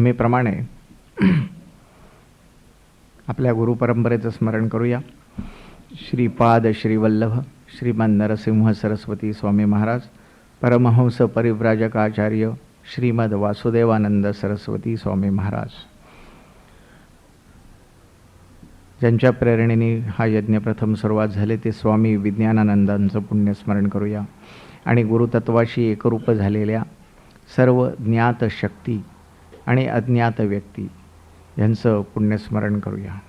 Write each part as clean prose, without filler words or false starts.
नेहमीप्रमाणे आपल्या गुरुपरंपरेचं स्मरण करूया. श्रीपाद श्रीवल्लभ श्रीमान नरसिंह सरस्वती स्वामी महाराज, परमहंस परिव्राजकाचार्य श्रीमद वासुदेवानंद सरस्वती स्वामी महाराज, ज्यांच्या प्रेरणेने हा यज्ञ प्रथम सुरुवात झाले ते स्वामी विज्ञानानंदांचं पुण्यस्मरण करूया. आणि गुरुतत्वाशी एकरूप झालेल्या सर्व ज्ञात शक्ती आणि अज्ञात व्यक्ती यांचं पुण्यस्मरण करूया.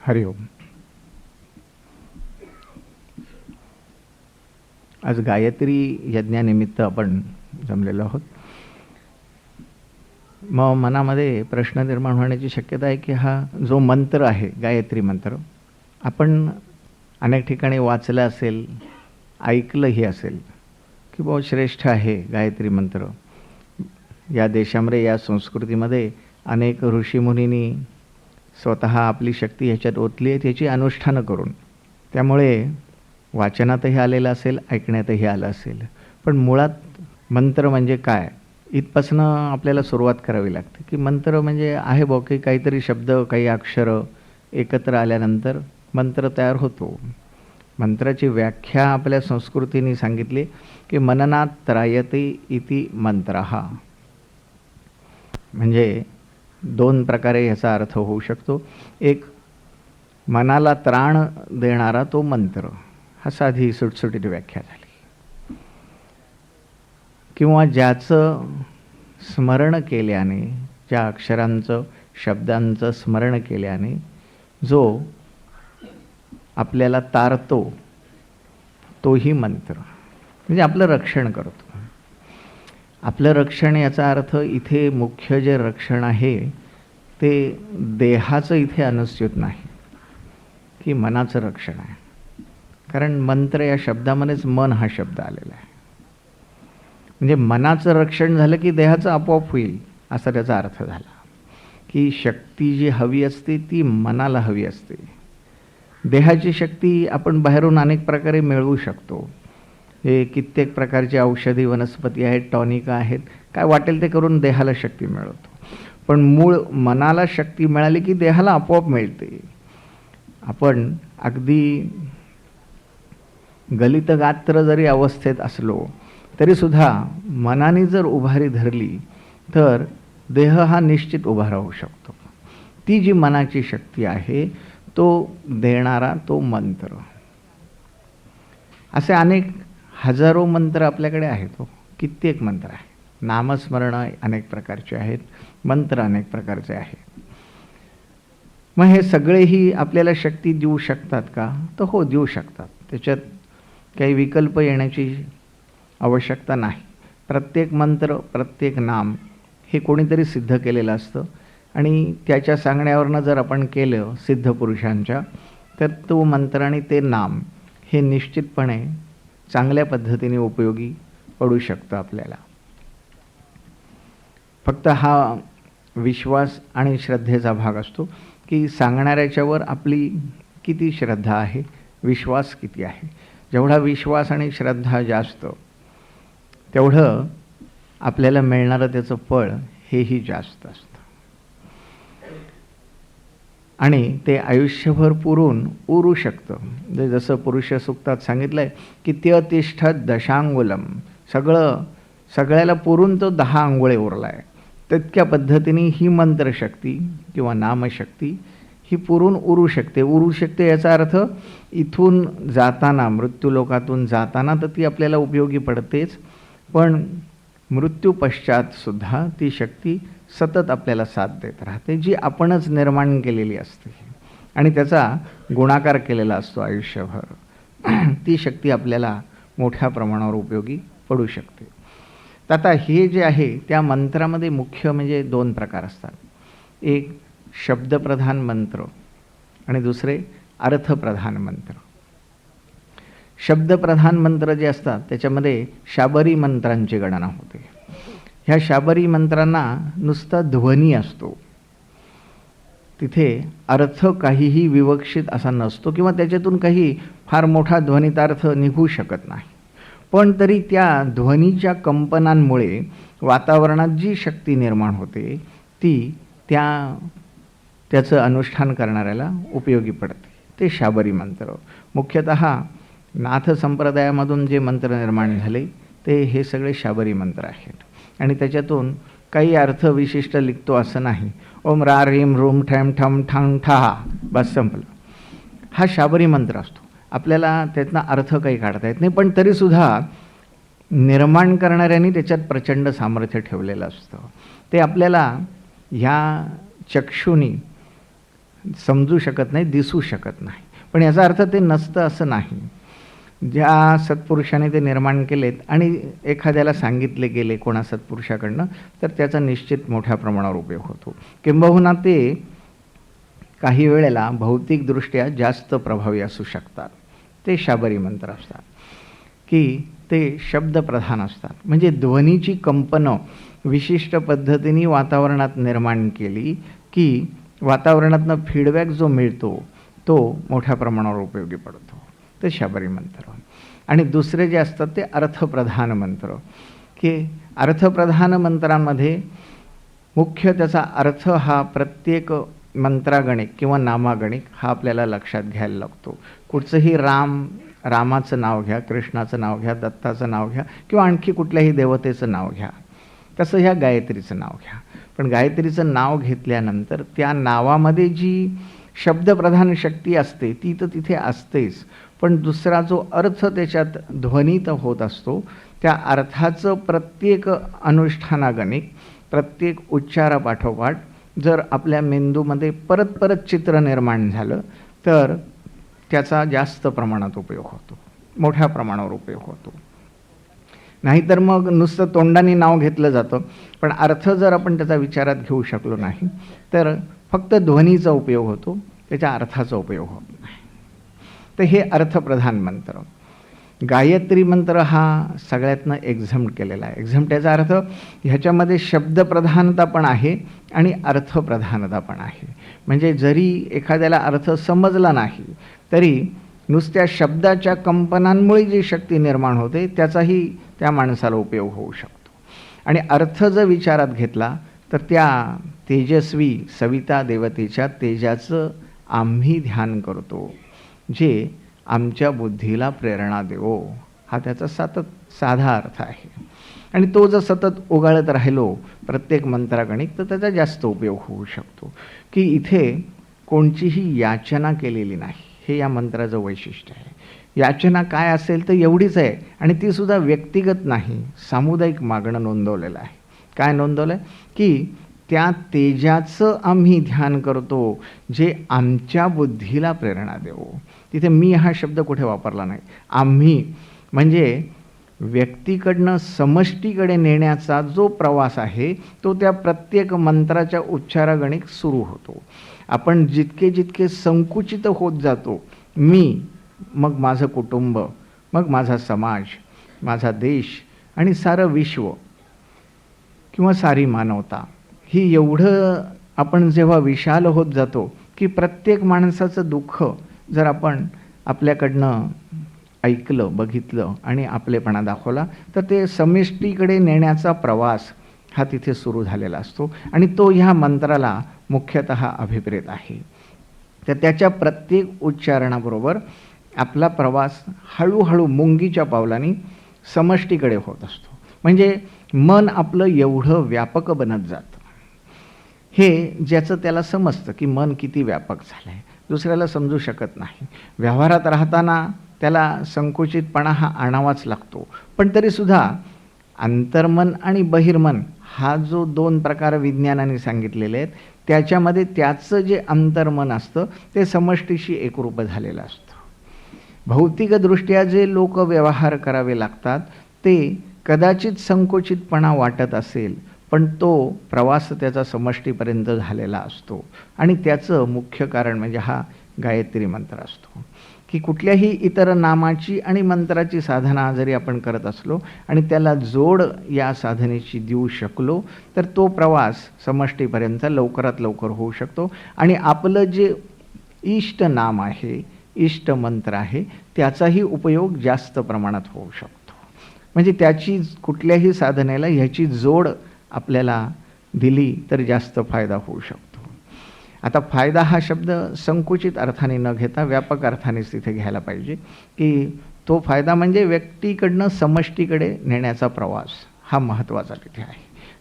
हरिओम. आज गायत्री यज्ञानिमित्त आपण जमलेलो आहोत. मग मनामध्ये प्रश्न निर्माण होण्याची शक्यता आहे की हा जो मंत्र आहे गायत्री मंत्र आपण अनेक ठिकाणी वाचला असेल, ऐकलंही असेल की बहुत श्रेष्ठ आहे गायत्री मंत्र. या देशामध्ये या संस्कृतीमध्ये अनेक ऋषीमुनींनी स्वतः आपली शक्ती ह्याच्यात ओतली आहे त्याची अनुष्ठानं करून. त्यामुळे वाचनातही आलेलं असेल, ऐकण्यातही आलं असेल. पण मुळात मंत्र म्हणजे काय इथपासून आपल्याला सुरुवात करावी लागते की मंत्र म्हणजे आहे बो की काहीतरी शब्द, काही अक्षरं एकत्र आल्यानंतर मंत्र तयार होतो. मंत्राची व्याख्या आपल्या संस्कृतीने सांगितली की मननात त्रायते इति मंत्रः. म्हणजे दोन प्रकारे याचा अर्थ होऊ शकतो. एक, मनाला त्राण देणारा तो मंत्र, हा साधी सुटसुटीत व्याख्या झाली. किंवा ज्याचं स्मरण केल्याने, ज्या अक्षरांचं शब्दांचं स्मरण केल्याने जो आपल्याला तारतो तोही मंत्र, म्हणजे आपलं रक्षण करतो. आपलं रक्षण याचा अर्थ इथे मुख्य जे रक्षण आहे ते देहाचं इथे अनुस्यूत नाही की मनाचं रक्षण आहे. कारण मंत्र या शब्दामध्येच मन हा शब्द आलेला आहे. म्हणजे मनाचं रक्षण झालं की देहाचं आपोआप होईल असा त्याचा अर्थ झाला. की शक्ती जी हवी असते ती मनाला हवी असते. देहाची शक्ती आपण बाहेरून अनेक प्रकारे मिळवू शकतो. हे कित्येक प्रकारचे औषधी वनस्पती आहेत, टॉनिक आहेत, काय वाटेल ते करून देहाला शक्ती मिळवतो. पण मूळ मनाला शक्ती मिळाली की देहाला आपोआप मिळते. आपण अगदी गलितगात्र जरी अवस्थेत असलो तरीसुद्धा मनाने जर उभारी धरली तर देह हा निश्चित उभा राहू शकतो. ती जी मनाची शक्ती आहे तो देणारा तो मंत्र. असे अनेक हजारो मंत्र आपल्याकडे आहेत. कित्येक मंत्र आहेत. नामस्मरण अनेक प्रकारचे आहेत, मंत्र अनेक प्रकारचे आहेत. मग हे सगळेही आपल्याला शक्ती देऊ शकतात का? तर हो, देऊ शकतात. त्याच्यात काही विकल्प येण्याची आवश्यकता नाही. प्रत्येक मंत्र, प्रत्येक नाम हे कोणीतरी सिद्ध केलेलं असतं आणि त्याच्या सांगण्यावरनं जर आपण केलं सिद्ध पुरुषांच्या, तर तो मंत्र आणि ते नाम हे निश्चितपणे चांगल्या पद्धतीने उपयोगी पडू शकतं आपल्याला. फक्त हा विश्वास आणि श्रद्धेचा भाग असतो की सांगणाऱ्याच्यावर आपली किती श्रद्धा आहे, विश्वास किती आहे. जेवढा विश्वास आणि श्रद्धा जास्त तेवढं आपल्याला मिळणारं त्याचं फळ हेही जास्त असतं. आणि ते आयुष्यभर पुरून उरू शकतं. म्हणजे जसं पुरुष सूक्तात सांगितलं आहे की त्यतिष्ठत दशांगुलम, सगळ्याला पुरून तो 10 अंगुळे उरला आहे. तितक्या पद्धतीने ही मंत्रशक्ती किंवा नामशक्ती ही पुरून उरू शकते. उरू शकते याचा अर्थ इथून जाताना, मृत्यूलोकातून जाताना तर ती आपल्याला उपयोगी पडतेच, पण मृत्यू पश्चात सुद्धा ती शक्ती सतत आपल्याला साथ देत राहते, जी आपणच निर्माण केलेली असते आणि त्याचा गुणाकार केलेला असतो आयुष्यभर. ती शक्ती आपल्याला मोठ्या प्रमाणावर उपयोगी पडू शकते. तर आता हे जे आहे त्या मंत्रामध्ये मुख्य म्हणजे 2 प्रकार असतात. एक शब्दप्रधान मंत्र आणि दुसरे अर्थप्रधान मंत्र. शब्दप्रधान मंत्र जे असतात त्याच्यामध्ये शाबरी मंत्रांची गणना होते. ह्या शाबरी मंत्रांना नुसता ध्वनी असतो, तिथे अर्थ काहीही विवक्षित असा नसतो किंवा त्याच्यातून काही फार मोठा ध्वनितार्थ निघू शकत नाही. पण तरी त्या ध्वनीच्या कंपनांमुळे वातावरणात जी शक्ती निर्माण होते ती त्याचं अनुष्ठान करणाऱ्याला उपयोगी पडते. ते शाबरी मंत्र मुख्यतः नाथ संप्रदायामधून जे मंत्र निर्माण झाले ते हे सगळे शाबरी मंत्र आहेत. आणि त्याच्यातून काही अर्थ विशिष्ट लिखतो असं नाही. ओम रा रीम रूम ठॅम ठम ठांग ठा बस संपलं. हा शाबरी मंत्र असतो. आपल्याला त्यातनं अर्थ काही काढता येत नाही, पण तरीसुद्धा निर्माण करणाऱ्यांनी त्याच्यात प्रचंड सामर्थ्य ठेवलेलं असतं. ते आपल्याला ह्या चक्षुनी समजू शकत नाही, दिसू शकत नाही, पण याचा अर्थ ते नसतं असं नाही. ज्या सत्पुरुषाने ते निर्माण केलेत आणि एखाद्याला सांगितले गेले कोणा सत्पुरुषाकडनं तर त्याचा निश्चित मोठ्या प्रमाणावर उपयोग होतो. किंबहुना ते काही वेळेला भौतिकदृष्ट्या जास्त प्रभावी असू शकतात. ते शाबरी मंत्र असतात की ते शब्दप्रधान असतात. म्हणजे ध्वनीची कंपनं विशिष्ट पद्धतीने वातावरणात निर्माण केली की वातावरणातनं फीडबॅक जो मिळतो तो मोठ्या प्रमाणावर उपयोगी पडतो. ते शाबरी मंत्र. आणि दुसरे जे असतात ते अर्थप्रधान मंत्र, की अर्थप्रधान मंत्रांमध्ये मुख्य त्याचा अर्थ हा प्रत्येक मंत्रागणिक किंवा नामागणिक हा आपल्याला लक्षात घ्यायला लागतो. कुठचंही रामाचं नाव घ्या, कृष्णाचं नाव घ्या, दत्ताचं नाव घ्या किंवा आणखी कुठल्याही देवतेचं नाव घ्या. तसं ह्या गायत्रीचं नाव घ्या. पण गायत्रीचं नाव घेतल्यानंतर त्या नावामध्ये जी शब्दप्रधान शक्ती असते ती तर तिथे असतेच, पण दुसरा जो अर्थ त्याच्यात ध्वनित होत असतो त्या अर्थाचं प्रत्येक अनुष्ठानागणिक प्रत्येक उच्चारापाठोपाठ जर आपल्या मेंदूमध्ये परत परत चित्र निर्माण झालं तर त्याचा जास्त प्रमाणात उपयोग होतो, मोठ्या प्रमाणावर उपयोग होतो. नाहीतर मग नुसतं तोंडाने नाव घेतलं जातं पण अर्थ जर आपण त्याचा विचारात घेऊ शकलो नाही तर फक्त ध्वनीचा उपयोग होतो, त्याच्या अर्थाचा उपयोग होत नाही. तर हे अर्थप्रधान मंत्र. गायत्री मंत्र हा सगळ्यातनं एक्झम्प्ट केलेला आहे. एक्झम्प्ट याचा अर्थ ह्याच्यामध्ये शब्दप्रधानता पण आहे आणि अर्थप्रधानता पण आहे. म्हणजे जरी एखाद्याला अर्थ समजला नाही तरी नुसत्या शब्दाच्या कंपनांमुळे जी शक्ती निर्माण होते त्याचाही त्या माणसाला उपयोग होऊ शकतो. आणि अर्थ जर विचारात घेतला तर त्या तेजस्वी सविता देवतेच्या तेजाचं आम्ही ध्यान करतो जे आमच्या बुद्धीला प्रेरणा देवो, हा त्याचा साधा अर्थ आहे. आणि तो जर सतत उगाळत राहिलो प्रत्येक मंत्रागणिक तर त्याचा जास्त उपयोग होऊ शकतो. की इथे कोणतीही याचना केलेली नाही, हे या मंत्राचं वैशिष्ट्य आहे. याचना काय असेल तर एवढीच आहे आणि ती सुद्धा व्यक्तिगत नाही, सामुदायिक मागणं नोंदवलेलं आहे. काय नोंदवलं आहे की त्या तेजाचं आम्ही ध्यान करतो जे आमच्या बुद्धीला प्रेरणा देवो. तिथे मी हा शब्द कुठे वापरला नाही. आम्ही म्हणजे व्यक्तीकडनं समष्टीकडे नेण्याचा जो प्रवास आहे तो त्या प्रत्येक मंत्राच्या उच्चारागणिक सुरू होतो. आपण जितके जितके संकुचित होत जातो, मी, मग माझं कुटुंब, मग माझा समाज, माझा देश आणि सारं विश्व किंवा सारी मानवता, ही एवढं आपण जेव्हा विशाल होत जातो की प्रत्येक माणसाचं दुःख जर आपण आपल्याकडनं ऐकलं, बघितलं आणि आपलेपणा दाखवला तर ते समष्टीकडे नेण्याचा प्रवास हा तिथे सुरू झालेला असतो. आणि तो ह्या मंत्राला मुख्यतः अभिप्रेत आहे. तर त्याच्या प्रत्येक उच्चारणाबरोबर आपला प्रवास हळूहळू मुंगीच्या पावलांनी समष्टीकडे होत असतो. म्हणजे मन आपलं एवढं व्यापक बनत जातं. हे ज्याचं त्याला समजतं की मन किती व्यापक झालं आहे, दुसऱ्याला समजू शकत नाही. व्यवहारात राहताना त्याला संकुचितपणा हा आणावाच लागतो. पण तरीसुद्धा अंतर्मन आणि बहिर्मन हा जो 2 प्रकार विज्ञानाने सांगितलेले आहेत त्याच्यामध्ये त्याचं जे अंतर्मन असतं ते समष्टीशी एकरूप झालेलं असतं. भौतिकदृष्ट्या जे लोक व्यवहार करावे लागतात ते कदाचित संकोचितपणा वाटत असेल, पण तो प्रवास त्याचा समष्टीपर्यंत झालेला असतो. आणि त्याचं मुख्य कारण म्हणजे हा गायत्री मंत्र असतो, की कुठल्याही इतर नामाची आणि मंत्राची साधना जरी आपण करत असलो आणि त्याला जोड या साधनेची देऊ शकलो तर तो प्रवास समष्टीपर्यंत लवकरात लवकर होऊ शकतो. आणि आपलं जे इष्ट नाम आहे, इष्ट मंत्र आहे, त्याचाही उपयोग जास्त प्रमाणात होऊ शकतो. म्हणजे त्याची कुठल्याही साधनेला ह्याची जोड आपल्याला दिली तर जास्त फायदा होऊ शकतो. आता फायदा हा शब्द संकुचित अर्थाने न घेता व्यापक अर्थानेच तिथे घ्यायला पाहिजे, की तो फायदा म्हणजे व्यक्तीकडनं समष्टीकडे नेण्याचा प्रवास हा महत्त्वाचा तिथे आहे.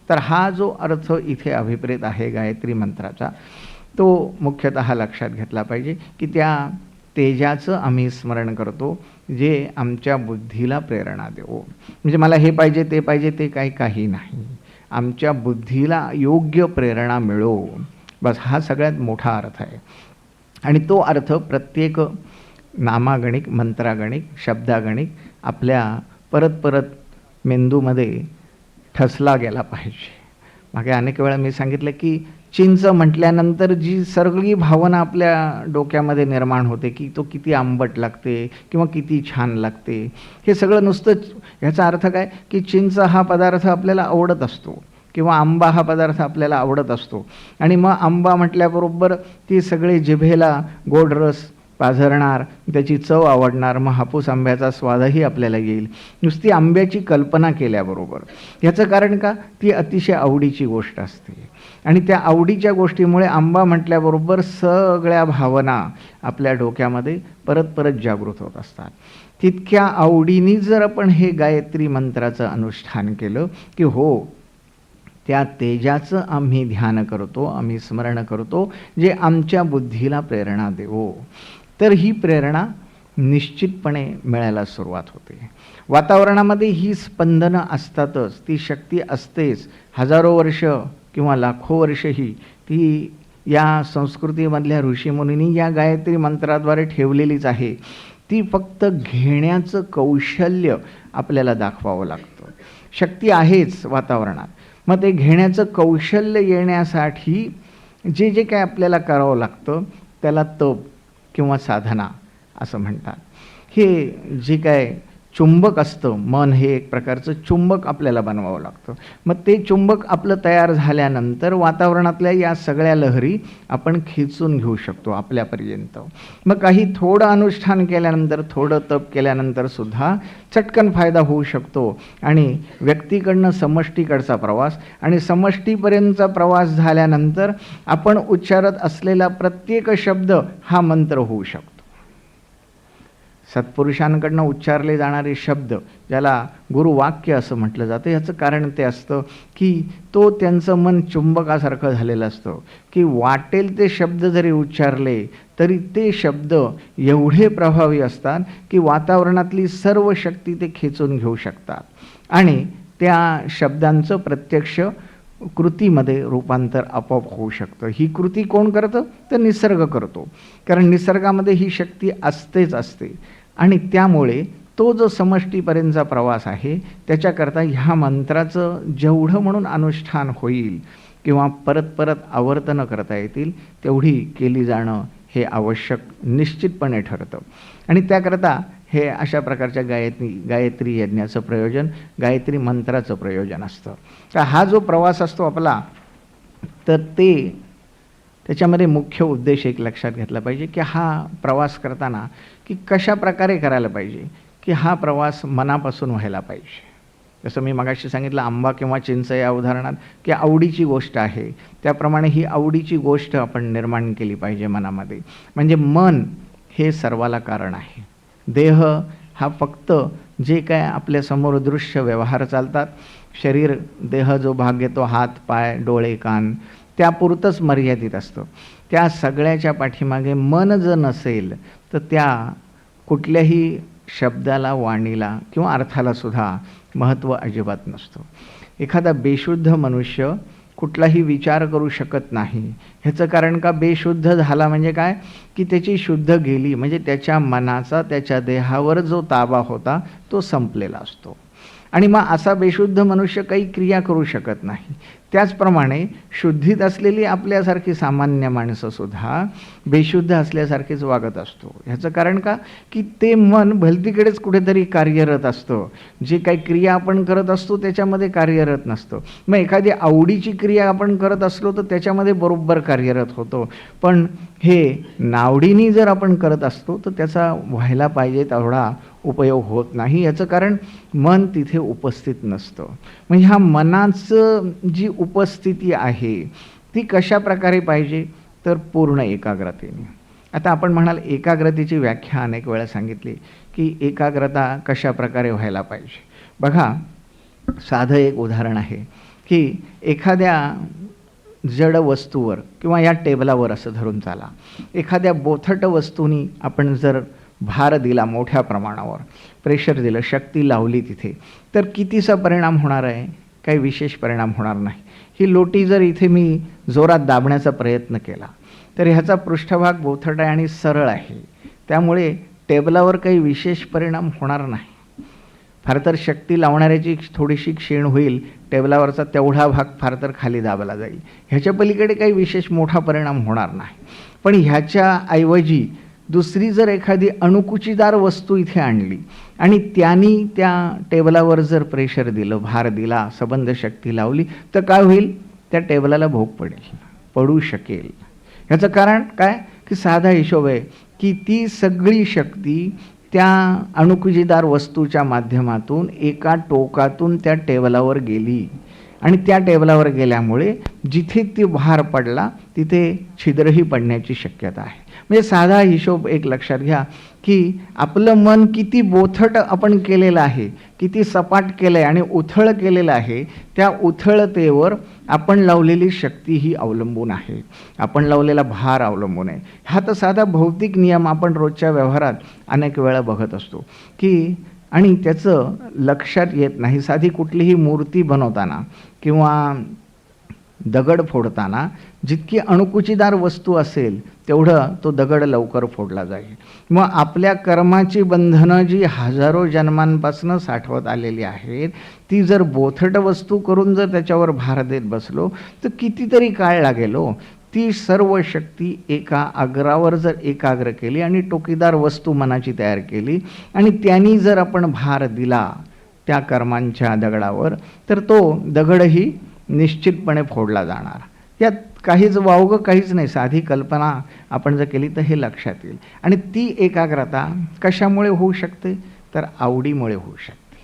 तर हा जो अर्थ इथे अभिप्रेत आहे गायत्री मंत्राचा, तो मुख्यतः लक्षात घेतला पाहिजे, की त्या तेजाचं आम्ही स्मरण करतो जे आमच्या बुद्धीला प्रेरणा देवो. म्हणजे मला हे पाहिजे ते पाहिजे ते काही नाही, आमच्या बुद्धीला योग्य प्रेरणा मिळो, बस हा सगळ्यात मोठा अर्थ आहे. आणि तो अर्थ प्रत्येक नामागणिक, मंत्रागणिक, शब्दागणिक आपल्या परत परत मेंदूमध्ये ठसला गेला पाहिजे. मागे अनेक वेळा मी सांगितलं की चिंच म्हटल्यानंतर जी सगळी भावना आपल्या डोक्यामध्ये निर्माण होते, की तो किती आंबट लागते किंवा किती छान लागते, हे सगळं नुसतं ह्याचा अर्थ काय, की चिंच हा पदार्थ आपल्याला आवडत असतो किंवा आंबा हा पदार्थ आपल्याला आवडत असतो. आणि मग आंबा म्हटल्याबरोबर ती सगळे जिभेला गोड रस पाझरणार, त्याची चव आवडणार, मग हापूस आंब्याचा स्वादही आपल्याला येईल नुसती आंब्याची कल्पना केल्याबरोबर. याचं कारण का, ती अतिशय आवडीची गोष्ट असते आणि त्या आवडीच्या गोष्टीमुळे आंबा म्हटल्याबरोबर सगळ्या भावना आपल्या डोक्यामध्ये परत परत जागृत होत असतात. तितक्या आवडीने जर आपण हे गायत्री मंत्राचं अनुष्ठान केलं की हो, त्या तेजाचं आम्ही ध्यान करतो, आम्ही स्मरण करतो जे आमच्या बुद्धीला प्रेरणा देवो, तर ही प्रेरणा निश्चितपणे मिळायला सुरुवात होते. वातावरणामध्ये ही स्पंदनं असतातच, ती शक्ती असतेच. हजारो वर्ष किंवा लाखो वर्षही ती या संस्कृतीमधल्या ऋषीमुनींनी या गायत्री मंत्राद्वारे ठेवलेलीच आहे. ती फक्त घेण्याचं कौशल्य आपल्याला दाखवावं लागतं. शक्ती आहेच वातावरणात, मग ते घेण्याचं कौशल्य येण्यासाठी जे जे काय आपल्याला करावं लागतं त्याला तप किंवा साधना असं म्हणतात. हे जे काय चुंबक असतं, मन हे एक प्रकारचं चुंबक आपल्याला बनवावं लागतं. मग ते चुंबक आपलं तयार झाल्यानंतर वातावरणातल्या या सगळ्या लहरी आपण खेचून घेऊ शकतो आपल्यापर्यंत. मग काही थोडं अनुष्ठान केल्यानंतर, थोडं तप केल्यानंतर सुद्धा चटकन फायदा होऊ शकतो आणि व्यक्तीकडनं समष्टीकडचा प्रवास आणि समष्टीपर्यंतचा प्रवास झाल्यानंतर आपण उच्चारत असलेला प्रत्येक शब्द हा मंत्र होऊ शकतो. सत्पुरुषांकडनं उच्चारले जाणारे शब्द, ज्याला गुरुवाक्य असं म्हटलं जातं, याचं कारण ते असतं की तो त्यांचं मन चुंबकासारखं झालेलं असतं, की वाटेल ते शब्द जरी उच्चारले तरी ते शब्द एवढे प्रभावी असतात की वातावरणातली सर्व शक्ती ते खेचून घेऊ शकतात आणि त्या शब्दांचं प्रत्यक्ष कृतीमध्ये रूपांतर आपोआप होऊ शकतं. ही कृती कोण करतं, तर निसर्ग करतो, कारण निसर्गामध्ये ही शक्ती असतेच असते. आणि त्यामुळे तो जो समष्टीपर्यंतचा प्रवास आहे त्याच्याकरता ह्या मंत्राचं जेवढं म्हणून अनुष्ठान होईल किंवा परत परत आवर्तनं करता येतील तेवढी केली जाणं हे आवश्यक निश्चितपणे ठरतं. आणि त्याकरता हे अशा प्रकारच्या गायत्री यज्ञाचं प्रयोजन, गायत्री मंत्राचं प्रयोजन असतं. तर हा जो प्रवास असतो आपला, तर त्याच्यामध्ये मुख्य उद्देश एक लक्षात घेतला पाहिजे की हा प्रवास करताना की कशा प्रकारे करायला पाहिजे, की हा प्रवास मनापासून व्हायला पाहिजे. जसं मी मगाशी सांगितलं आंबा किंवा चिंच या उदाहरणात की आवडीची गोष्ट आहे, त्याप्रमाणे ही आवडीची गोष्ट आपण निर्माण केली पाहिजे मनामध्ये. म्हणजे मन हे सर्वाला कारण आहे. देह हा फक्त जे काय आपल्या समोर दृश्य व्यवहार चालतात, शरीर, देह जो भाग येतो, हात पाय डोळे कान, त्यापुरतंच मर्यादित असतं. त्या सगळ्याच्या पाठीमागे मन जर नसेल तर त्या कुठल्याही शब्दाला, वाणीला किंवा अर्थाला सुद्धा महत्त्व अजिबात नसतं. एखादा बेशुद्ध मनुष्य कुठलाही विचार करू शकत नाही. ह्याचं कारण का, बेशुद्ध झाला म्हणजे काय की त्याची शुद्ध गेली, म्हणजे त्याच्या मनाचा त्याच्या देहावर जो ताबा होता तो संपलेला असतो. आणि मग असा बेशुद्ध मनुष्य काही क्रिया करू शकत नाही. त्याचप्रमाणे शुद्धीत असलेली आपल्यासारखी सामान्य माणसंसुद्धा बेशुद्ध असल्यासारखेच वागत असतो. ह्याचं कारण का, की ते मन भलतीकडेच कुठेतरी कार्यरत असतं. जे काही क्रिया आपण करत असतो त्याच्यामध्ये कार्यरत नसतं. मग एखादी आवडीची क्रिया आपण करत असलो तर त्याच्यामध्ये बरोबर कार्यरत होतो. पण हे नावडीने जर आपण करत असतो तर त्याचा व्हायला पाहिजे तेवढा उपयोग होत नाही. याचं कारण मन तिथे उपस्थित नसतं. म्हणजे ह्या मनाचं जी उपस्थिती आहे ती कशा प्रकारे पाहिजे, तर पूर्ण एकाग्रतेने. आता आपण म्हणाल एकाग्रतेची व्याख्या अनेक वेळा सांगितली की एकाग्रता कशा प्रकारे व्हायला पाहिजे. बघा, साधं एक उदाहरण आहे की एखाद्या जड वस्तूवर किंवा या टेबलावर असं धरून चाला, एखाद्या बोथट वस्तूनी आपण जर भार दिला, मोठ्या प्रमाणावर प्रेशर दिलं, शक्ती लावली तिथे, तर कितीचा परिणाम होणार आहे? काही विशेष परिणाम होणार नाही. ही लोटी जर इथे मी जोरात दाबण्याचा प्रयत्न केला तर ह्याचा पृष्ठभाग बोथट आहे आणि सरळ आहे, त्यामुळे टेबलावर काही विशेष परिणाम होणार नाही. फार तर शक्ती लावणाऱ्याची थोडीशी क्षीण होईल, टेबलावरचा तेवढा भाग फार तर खाली दाबला जाईल. ह्याच्या पलीकडे काही विशेष मोठा परिणाम होणार नाही. पण ह्याच्याऐवजी दुसरी जर एखादी अणुकुचीदार वस्तू इथे आणली आणि त्यांनी त्या टेबलावर जर प्रेशर दिलं, भार दिला, सबंध शक्ती लावली, तर काय होईल? त्या टेबलाला भोग पडेल, पडू शकेल. ह्याचं कारण काय की साधा हिशोब आहे की ती सगळी शक्ती त्या अणुकुचीदार वस्तूच्या माध्यमातून एका टोकातून त्या टेबलावर गेली आणि त्या टेबलावर गेल्यामुळे जिथे ती भार पडला तिथे छिद्रही पडण्याची शक्यता आहे. म्हणजे साधा हिशोब एक लक्षात घ्या की आपलं मन किती बोथट आपण केलेलं आहे, किती सपाट केलं आहे आणि उथळ केलेलं आहे, त्या उथळतेवर आपण लावलेली शक्ती ही अवलंबून आहे, आपण लावलेला भार अवलंबून आहे. हा तर साधा भौतिक नियम आपण रोजच्या व्यवहारात अनेक वेळा बघत असतो की, आणि त्याचं लक्षात येत नाही. साधी कुठलीही मूर्ती बनवताना किंवा दगड फोडताना जितकी अणुकुचीदार वस्तू असेल तेवढं तो दगड लवकर फोडला जाईल. मग आपल्या कर्माची बंधनं जी हजारो जन्मांपासून साठवत आलेली आहेत, ती जर बोथट वस्तू करून जर त्याच्यावर भार देत बसलो तर कितीतरी काळ लागेल हो. ती सर्व शक्ती एका अग्रावर जर एकाग्र केली आणि टोकीदार वस्तू मनाची तयार केली आणि त्यांनी जर आपण भार दिला त्या कर्मांच्या दगडावर, तर तो दगडही निश्चितपणे फोडला जाणार. यात काहीच वावगं काहीच नाही. साधी कल्पना आपण जर केली तर हे लक्षात येईल. आणि ती एकाग्रता कशामुळे होऊ शकते, तर आवडीमुळे होऊ शकते.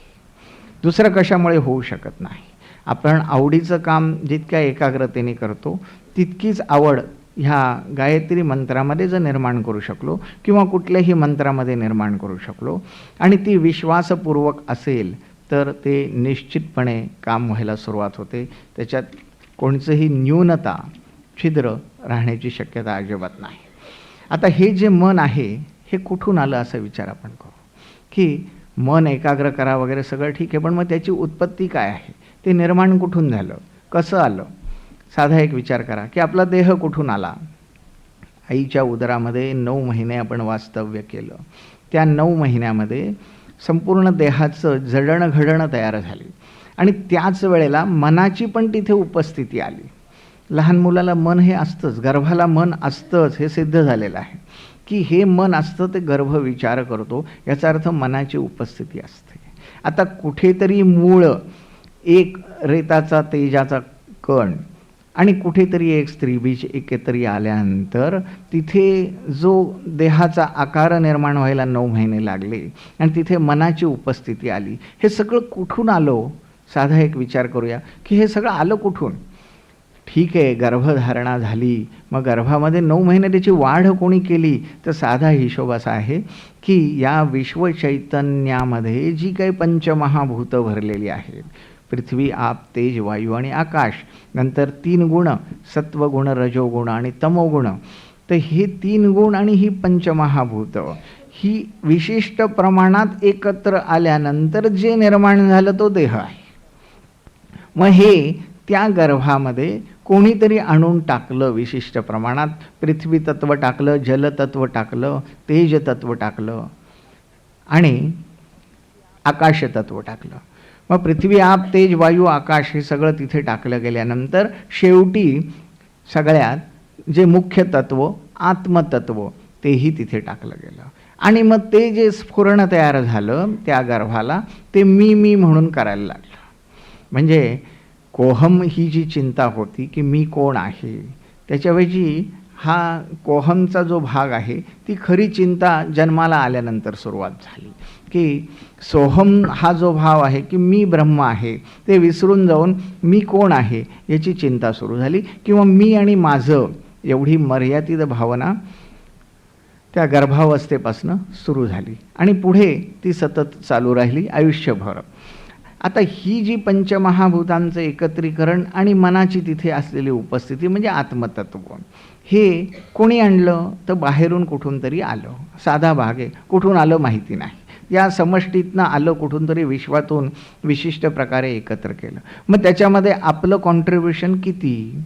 दुसरं कशामुळे होऊ शकत नाही. आपण आवडीचं काम जितक्या एकाग्रतेने करतो तितकीच आवड ह्या गायत्री मंत्रामध्ये जर निर्माण करू शकलो किंवा कुठल्याही मंत्रामध्ये निर्माण करू शकलो आणि ती विश्वासपूर्वक असेल तर ते निश्चितपणे काम व्हायला सुरुवात होते. त्याच्यात कोणचंही न्यूनता, छिद्र राहण्याची शक्यता अजिबात नाही. आता हे जे मन आहे हे कुठून आलं असा विचार आपण करू की मन एकाग्र करा वगैरे सगळं ठीक आहे, पण मग त्याची उत्पत्ती काय आहे, ते निर्माण कुठून झालं, कसं आलं? साधा एक विचार करा की आपला देह कुठून आला. आईच्या उदरामध्ये 9 महिने आपण वास्तव्य केलं. त्या 9 महिन्यामध्ये संपूर्ण देहाचं जडणघडण तयार झाली आणि त्याच वेळेला मनाची पण तिथे उपस्थिती आली. लहान मुलाला मन हे असतंच, गर्भाला मन असतंच, हे सिद्ध झालेलं आहे की हे मन असतं ते गर्भ विचार करतो, याचा अर्थ मनाची उपस्थिती असते. आता कुठेतरी मूळ एक रेताचा तेजाचा कण आणि कुठेतरी एक स्त्रीबीज एकत्रित आल्यानंतर तिथे जो देहाचा आकार निर्माण व्हायला 9 महिने लागले आणि तिथे मनाची उपस्थिती आली. हे सगळं कुठून आलं? साधा एक विचार करूया की हे सगळं आलं कुठून. ठीक आहे, गर्भधारणा झाली, मग गर्भामध्ये 9 महिने त्याची वाढ कोणी केली, तर साधा हिशोब असा आहे की या विश्वचैतन्यामध्ये जी काही पंचमहाभूतं भरलेली आहेत, पृथ्वी, आप, तेज, वायू आणि आकाश, नंतर 3 गुण, सत्वगुण, रजोगुण आणि तमोगुण, तर हे 3 गुण आणि ही पंचमहाभूतं ही विशिष्ट प्रमाणात एकत्र आल्यानंतर जे निर्माण झालं तो देह आहे. मग हे त्या गर्भामध्ये कोणीतरी आणून टाकलं विशिष्ट प्रमाणात. पृथ्वी तत्व टाकलं, जलतत्व टाकलं, तेज तत्व टाकलं आणि आकाश तत्व टाकलं. मग पृथ्वी, आप, तेज, वायू, आकाश हे सगळं तिथे टाकलं गेल्यानंतर शेवटी सगळ्यात जे मुख्य तत्व आत्मतत्व तेही तिथे टाकलं गेलं. आणि मग ते जे स्फुरण तयार झालं त्या गर्भाला, ते मी म्हणून करायला लागलं. म्हणजे कोहम ही जी चिंता होती की मी कोण आहे, त्याच्याऐवजी हा कोहमचा जो भाग आहे ती खरी चिंता जन्माला आल्यानंतर सुरुवात झाली. की सोहम हा जो भाव आहे की मी ब्रह्म आहे ते विसरून जाऊन मी कोण आहे याची चिंता सुरू झाली. किंवा मी आणि माझं एवढी मर्यादित भावना त्या गर्भावस्थेपासून सुरू झाली आणि पुढे ती सतत चालू राहिली आयुष्यभर. आता ही जी पंचमहाभूतांचं एकत्रीकरण आणि मनाची तिथे असलेली उपस्थिती म्हणजे आत्मतत्व, हे कोणी आणलं तर बाहेरून कुठून तरी आलं. साधा भाग आहे, कुठून आलं माहिती नाही. या समष्टीतनं आलं कुठून तरी, विश्वातून विशिष्ट प्रकारे एकत्र केलं. मग त्याच्यामध्ये आपलं कॉन्ट्रीब्युशन किती?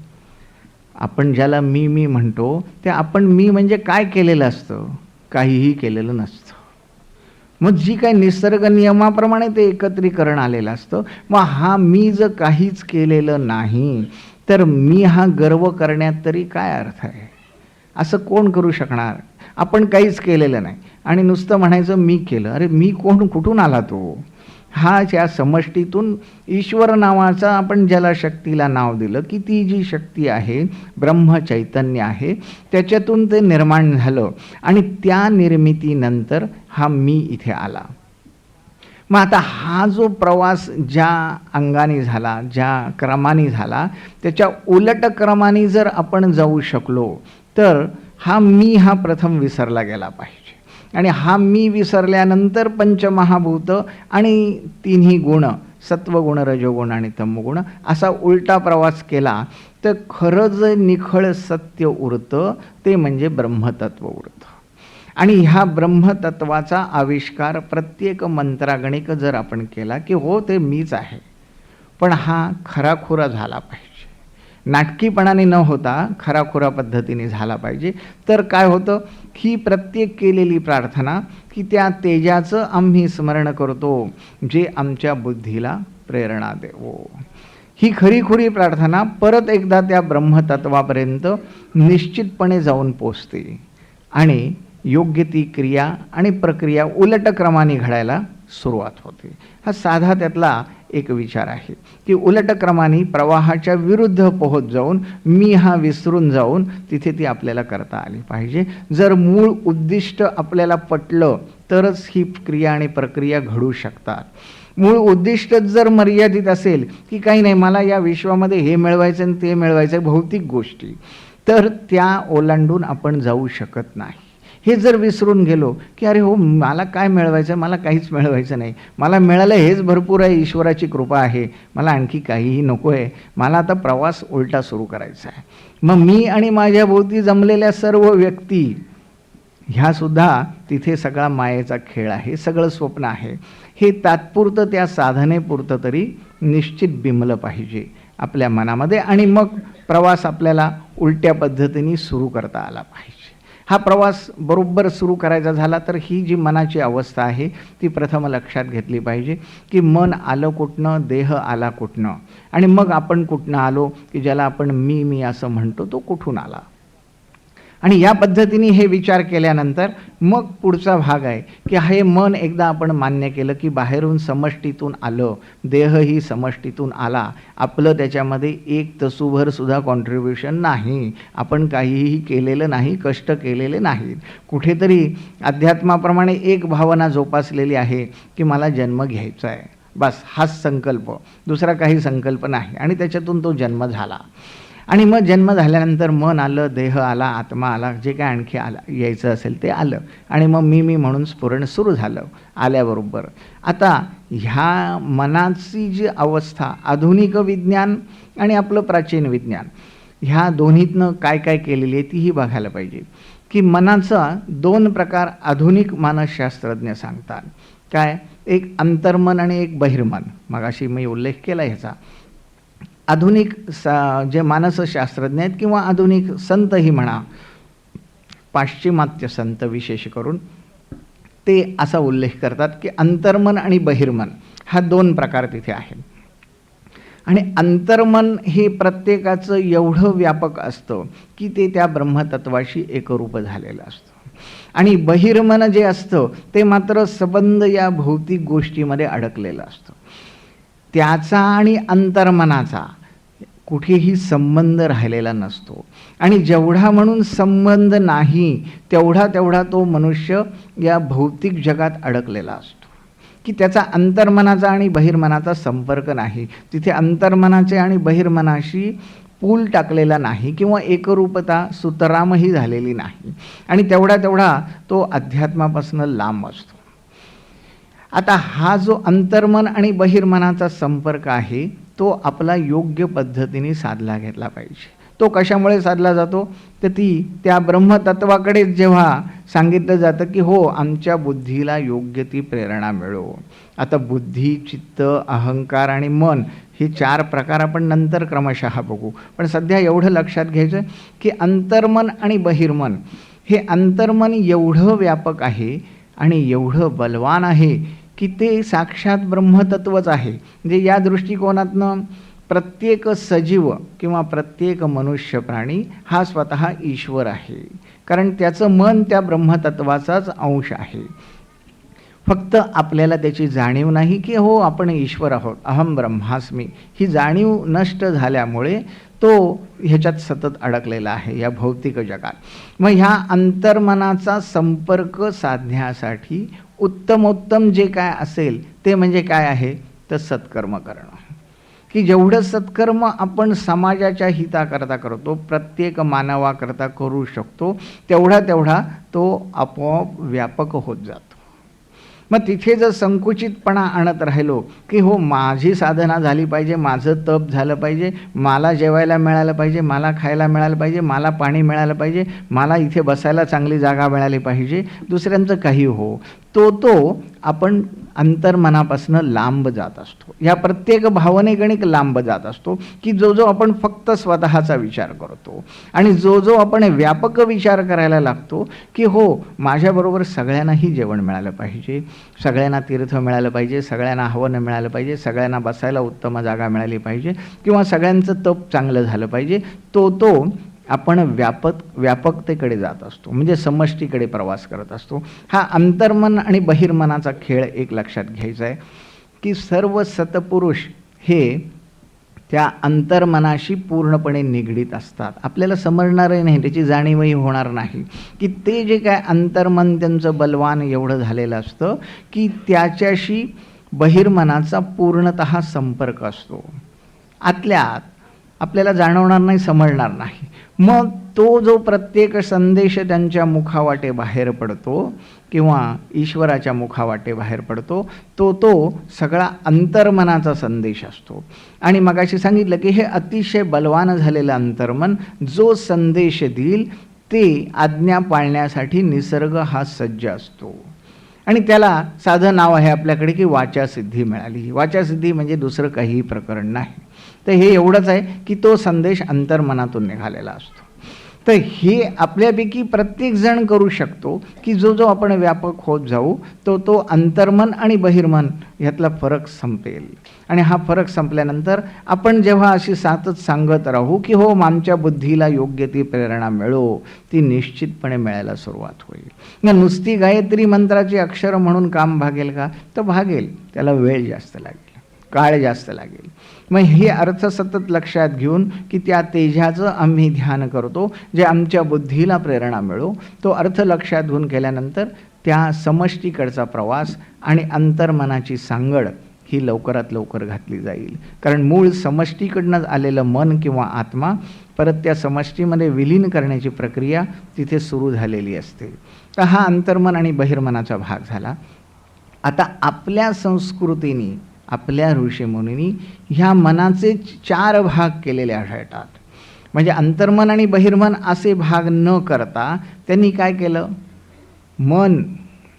आपण ज्याला मी म्हणतो ते आपण मी म्हणजे काय केलेलं असतं? काहीही केलेलं नसतं. मग जी काही निसर्ग नियमाप्रमाणे ते एकत्रीकरण आलेलं असतं. मग हा मी जर काहीच केलेलं नाही तर मी हा गर्व करण्यात तरी काय अर्थ आहे? असं कोण करू शकणार? आपण काहीच केलेलं नाही आणि नुसतं म्हणायचं मी केलं. अरे मी कोण? कुठून आला तो? हा त्या समष्टीतून ईश्वर नावाचा आपण ज्याला शक्तीला नाव दिलं की ती जी शक्ती आहे ब्रह्मचैतन्य आहे त्याच्यातून ते निर्माण झालं आणि त्या निर्मितीनंतर हा मी इथे आला. मग आता हा जो प्रवास ज्या अंगाने झाला, ज्या क्रमाने झाला, त्याच्या उलट क्रमाने जर आपण जाऊ शकलो तर हा मी हा प्रथम विसरला गेला पाहिजे. आणि हा मी विसरल्यानंतर पंचमहाभूत आणि तिन्ही गुण, सत्वगुण, रजोगुण आणि तमोगुण असा उलटा प्रवास केला तर खरं जे निखळ सत्य उरतं ते म्हणजे ब्रह्मतत्व उरतं. आणि ह्या ब्रह्मतत्वाचा आविष्कार प्रत्येक मंत्रागणिक जर आपण केला की हो ते मीच आहे, पण हा खराखुरा झाला पाहिजे. नाटकीपणाने न होता खराखुरा पद्धतीने झाला पाहिजे. तर काय होतं? ही प्रत्येक केलेली प्रार्थना की त्या तेजाचं आम्ही स्मरण करतो जे आमच्या बुद्धीला प्रेरणा देवो, ही खरीखुरी प्रार्थना परत एकदा त्या ब्रह्मतत्वापर्यंत निश्चितपणे जाऊन पोचते आणि योग्य ती क्रिया आणि प्रक्रिया उलट क्रमाने घडायला सुरुवात होते. हा साधा त्यातला एक विचार आहे की उलट क्रमाने प्रवाहाच्या विरुद्ध पोहोच जाऊन मी हा विसरून जाऊन तिथे ती आपल्याला करता आली पाहिजे. जर मूळ उद्दिष्ट आपल्याला पटलं तरच ही क्रिया आणि प्रक्रिया घडू शकतात. मूळ उद्दिष्टच जर मर्यादित असेल की काही नाही मला या विश्वामध्ये हे मिळवायचं आणि ते मिळवायचं भौतिक गोष्टी, तर त्या ओलांडून आपण जाऊ शकत नाही. हे जर विसरून गेलो की अरे हो मला काय मिळवायचं, मला काहीच मिळवायचं नाही, मला मिळालं हेच भरपूर आहे, ईश्वराची कृपा आहे, मला आणखी काहीही नको आहे, मला आता प्रवास उलटा सुरू करायचा आहे. मग मी आणि माझ्या भोवती जमलेल्या सर्व व्यक्ती ह्यासुद्धा तिथे सगळा मायेचा खेळ आहे, सगळं स्वप्न आहे. हे तात्पुरतं त्या साधनेपुरतं तरी निश्चित बिंबलं पाहिजे आपल्या मनामध्ये आणि मग प्रवास आपल्याला उलट्या पद्धतीने सुरू करता आला पाहिजे. हा प्रवास बरोबर सुरू करायचा झाला तर ही जी मनाची अवस्था आहे ती प्रथम लक्षात घेतली पाहिजे की मन आलं कुठनं, देह आला कुठनं आणि मग आपण कुठनं आलो की ज्याला आपण मी असं म्हणतो तो कुठून आला. आणि या पद्धतीने हे विचार केल्यानंतर मग पुढचा भाग आहे की हे मन एकदा आपण मान्य केलं की बाहेरून समष्टीतून आलं, देहही समष्टीतून आला, आपलं त्याच्यामध्ये एक तसूभर सुद्धा कॉन्ट्रीब्युशन नाही, आपण काहीही केलेलं नाही, कष्ट केलेले नाहीत. कुठेतरी अध्यात्माप्रमाणे एक भावना जोपासलेली आहे की मला जन्म घ्यायचा आहे, बस हाच संकल्प, दुसरा काही संकल्प नाही आणि त्याच्यातून तो जन्म झाला. आणि मग जन्म झाल्यानंतर मन आलं, देह आला, आत्मा आला, जे काय आणखी यायचं असेल ते आलं आणि मग मी म्हणून स्फुरण सुरू झालं. आल्याबरोबर आता ह्या मनाची जी अवस्था, आधुनिक विज्ञान आणि आपलं प्राचीन विज्ञान ह्या दोन्हीतनं काय काय केलेली आहे तीही बघायला पाहिजे. की मनाचा दोन प्रकार आधुनिक मानसशास्त्रज्ञ सांगतात. काय? एक अंतर्मन आणि एक बहिर्मन. मगाशी मी उल्लेख केला ह्याचा. आधुनिक जे मानसशास्त्रज्ञ आहेत किंवा आधुनिक संतही म्हणा, पाश्चिमात्य संत विशेष करून, ते असा उल्लेख करतात की अंतर्मन आणि बहिर्मन हा 2 प्रकार तिथे आहेत. आणि अंतर्मन हे प्रत्येकाचं एवढं व्यापक असतं की ते त्या ब्रह्मतत्वाशी एकरूप झालेलं असतं. आणि बहिर्मन जे असतं ते मात्र संबंध या भौतिक गोष्टीमध्ये अडकलेलं असतं. त्याचा आणि अंतर्मनाचा कुठेही संबंध राहिलेला नसतो. आणि जेवढा म्हणून संबंध नाही तेवढा तो मनुष्य या भौतिक जगात अडकलेला असतो, की त्याचा अंतर्मनाचा आणि बहिर्मनाचा संपर्क नाही. तिथे अंतर्मनाचे आणि बहिर्मनाशी पूल टाकलेला नाही किंवा एकरूपता सुतरामही झालेली नाही. आणि तेवढा तो अध्यात्मापासून लांब असतो. आता हा जो अंतर्मन आणि बहिर्मनाचा संपर्क आहे तो आपला योग्य पद्धतीने साधला घेतला पाहिजे. तो कशामुळे साधला जातो तर त्या ब्रह्मतत्वाकडे जेव्हा सांगितलं जातं की हो आमच्या बुद्धीला योग्य ती प्रेरणा मिळो. आता बुद्धी, चित्त, अहंकार आणि मन हे 4 प्रकार आपण नंतर क्रमशः बघू. पण सध्या एवढं लक्षात घ्यायचं की अंतर्मन आणि बहिर्मन हे अंतर्मन एवढं व्यापक आहे आणि एवढं बलवान आहे की ते साक्षात ब्रह्मतत्वच आहे. म्हणजे या दृष्टिकोनातनं प्रत्येक सजीव किंवा प्रत्येक मनुष्य प्राणी हा स्वतः ईश्वर आहे, कारण त्याचं मन त्या ब्रह्मतत्वाचाच अंश आहे. फक्त आपल्याला त्याची जाणीव नाही की हो आपण ईश्वर आहोत, अहम ब्रह्मास्मी, ही जाणीव नष्ट झाल्यामुळे तो ह्याच्यात सतत अडकलेला आहे या भौतिक जगात. मग ह्या अंतर्मनाचा संपर्क साधण्यासाठी उत्तमोत्तम जे काय असेल ते म्हणजे काय आहे तर सत्कर्म करणं. की जेवढं सत्कर्म आपण समाजाच्या हिताकरता करतो, प्रत्येक मानवाकरता करू शकतो, तेवढा तो आपोआप व्यापक होत जातो. मग तिथे जर संकुचितपणा आणत राहिलो की हो माझी साधना झाली पाहिजे, माझं तप झालं पाहिजे, मला जेवायला मिळालं पाहिजे, मला खायला मिळालं पाहिजे, मला पाणी मिळालं पाहिजे, मला इथे बसायला चांगली जागा मिळाली पाहिजे, दुसऱ्यांचं काही हो, तो आपण अंतर्मनापासून लांब जात असतो. या प्रत्येक भावनेगणिक लांब जात असतो की जो आपण फक्त स्वतःचा विचार करतो आणि जो आपण व्यापक विचार करायला लागतो की हो माझ्याबरोबर सगळ्यांनाही जेवण मिळालं पाहिजे, सगळ्यांना तीर्थ मिळालं पाहिजे, सगळ्यांना हवन मिळालं पाहिजे, सगळ्यांना बसायला उत्तम जागा मिळाली पाहिजे किंवा सगळ्यांचं तप चांगलं झालं पाहिजे, तो आपण व्यापकतेकडे जात असतो, म्हणजे समष्टीकडे प्रवास करत असतो. हा अंतर्मन आणि बहिर्मनाचा खेळ एक लक्षात घ्यायचा आहे की सर्व सत्पुरुष हे त्या अंतर्मनाशी पूर्णपणे निगडीत असतात. आपल्याला समजणारही नाही, त्याची जाणीवही होणार नाही की ते जे काय अंतर्मन त्यांचं बलवान एवढं झालेलं असतं की त्याच्याशी बहिर्मनाचा पूर्णतः संपर्क असतो. आतल्या आत आपल्याला जाणवणार नाही, समजणार नाही. मग तो जो प्रत्येक संदेश त्यांच्या मुखावाटे बाहेर पडतो किंवा ईश्वराच्या मुखावाटे बाहेर पडतो तो सगळा अंतर्मनाचा संदेश असतो. आणि मगाशी सांगितलं की हे अतिशय बलवान झालेलं अंतर्मन जो संदेश देईल ते आज्ञा पाळण्यासाठी निसर्ग हा सज्ज असतो. आणि त्याला साधं नाव आहे आपल्याकडे की वाचासिद्धी मिळाली. वाचासिद्धी म्हणजे दुसरं काहीही प्रकरण नाही. तर हे एवढंच आहे की तो संदेश अंतर्मनातून निघालेला असतो. तर हे आपल्यापैकी प्रत्येकजण करू शकतो की जो आपण व्यापक होत जाऊ तो अंतर्मन आणि बहिर्मन ह्यातला फरक संपेल. आणि हा फरक संपल्यानंतर आपण जेव्हा अशी सातच सांगत राहू की हो आमच्या बुद्धीला योग्य ती प्रेरणा मिळो, ती निश्चितपणे मिळायला सुरुवात होईल. नुसती गायत्री मंत्राची अक्षर म्हणून काम भागेल का तर भागेल, त्याला वेळ जास्त लागेल, काळ जास्त लागेल. मग हे अर्थ सतत लक्षात घेऊन की त्या तेजाचं आम्ही ध्यान करतो जे आमच्या बुद्धीला प्रेरणा मिळो, तो अर्थ लक्षात घेऊन केल्यानंतर त्या समष्टीकडचा प्रवास आणि अंतर्मनाची सांगड ही लवकरात लवकर घातली जाईल. कारण मूळ समष्टीकडनं आलेलं मन किंवा आत्मा परत त्या समष्टीमध्ये विलीन करण्याची प्रक्रिया तिथे सुरू झालेली असते. तर हा अंतर्मन आणि बहिर्मनाचा भाग झाला. आता आपल्या संस्कृतीने, आपल्या ऋषीमुनींनी ह्या मनाचे 4 भाग केलेले आढळतात. म्हणजे अंतर्मन आणि बहिर्मन असे भाग न करता त्यांनी काय केलं, मन,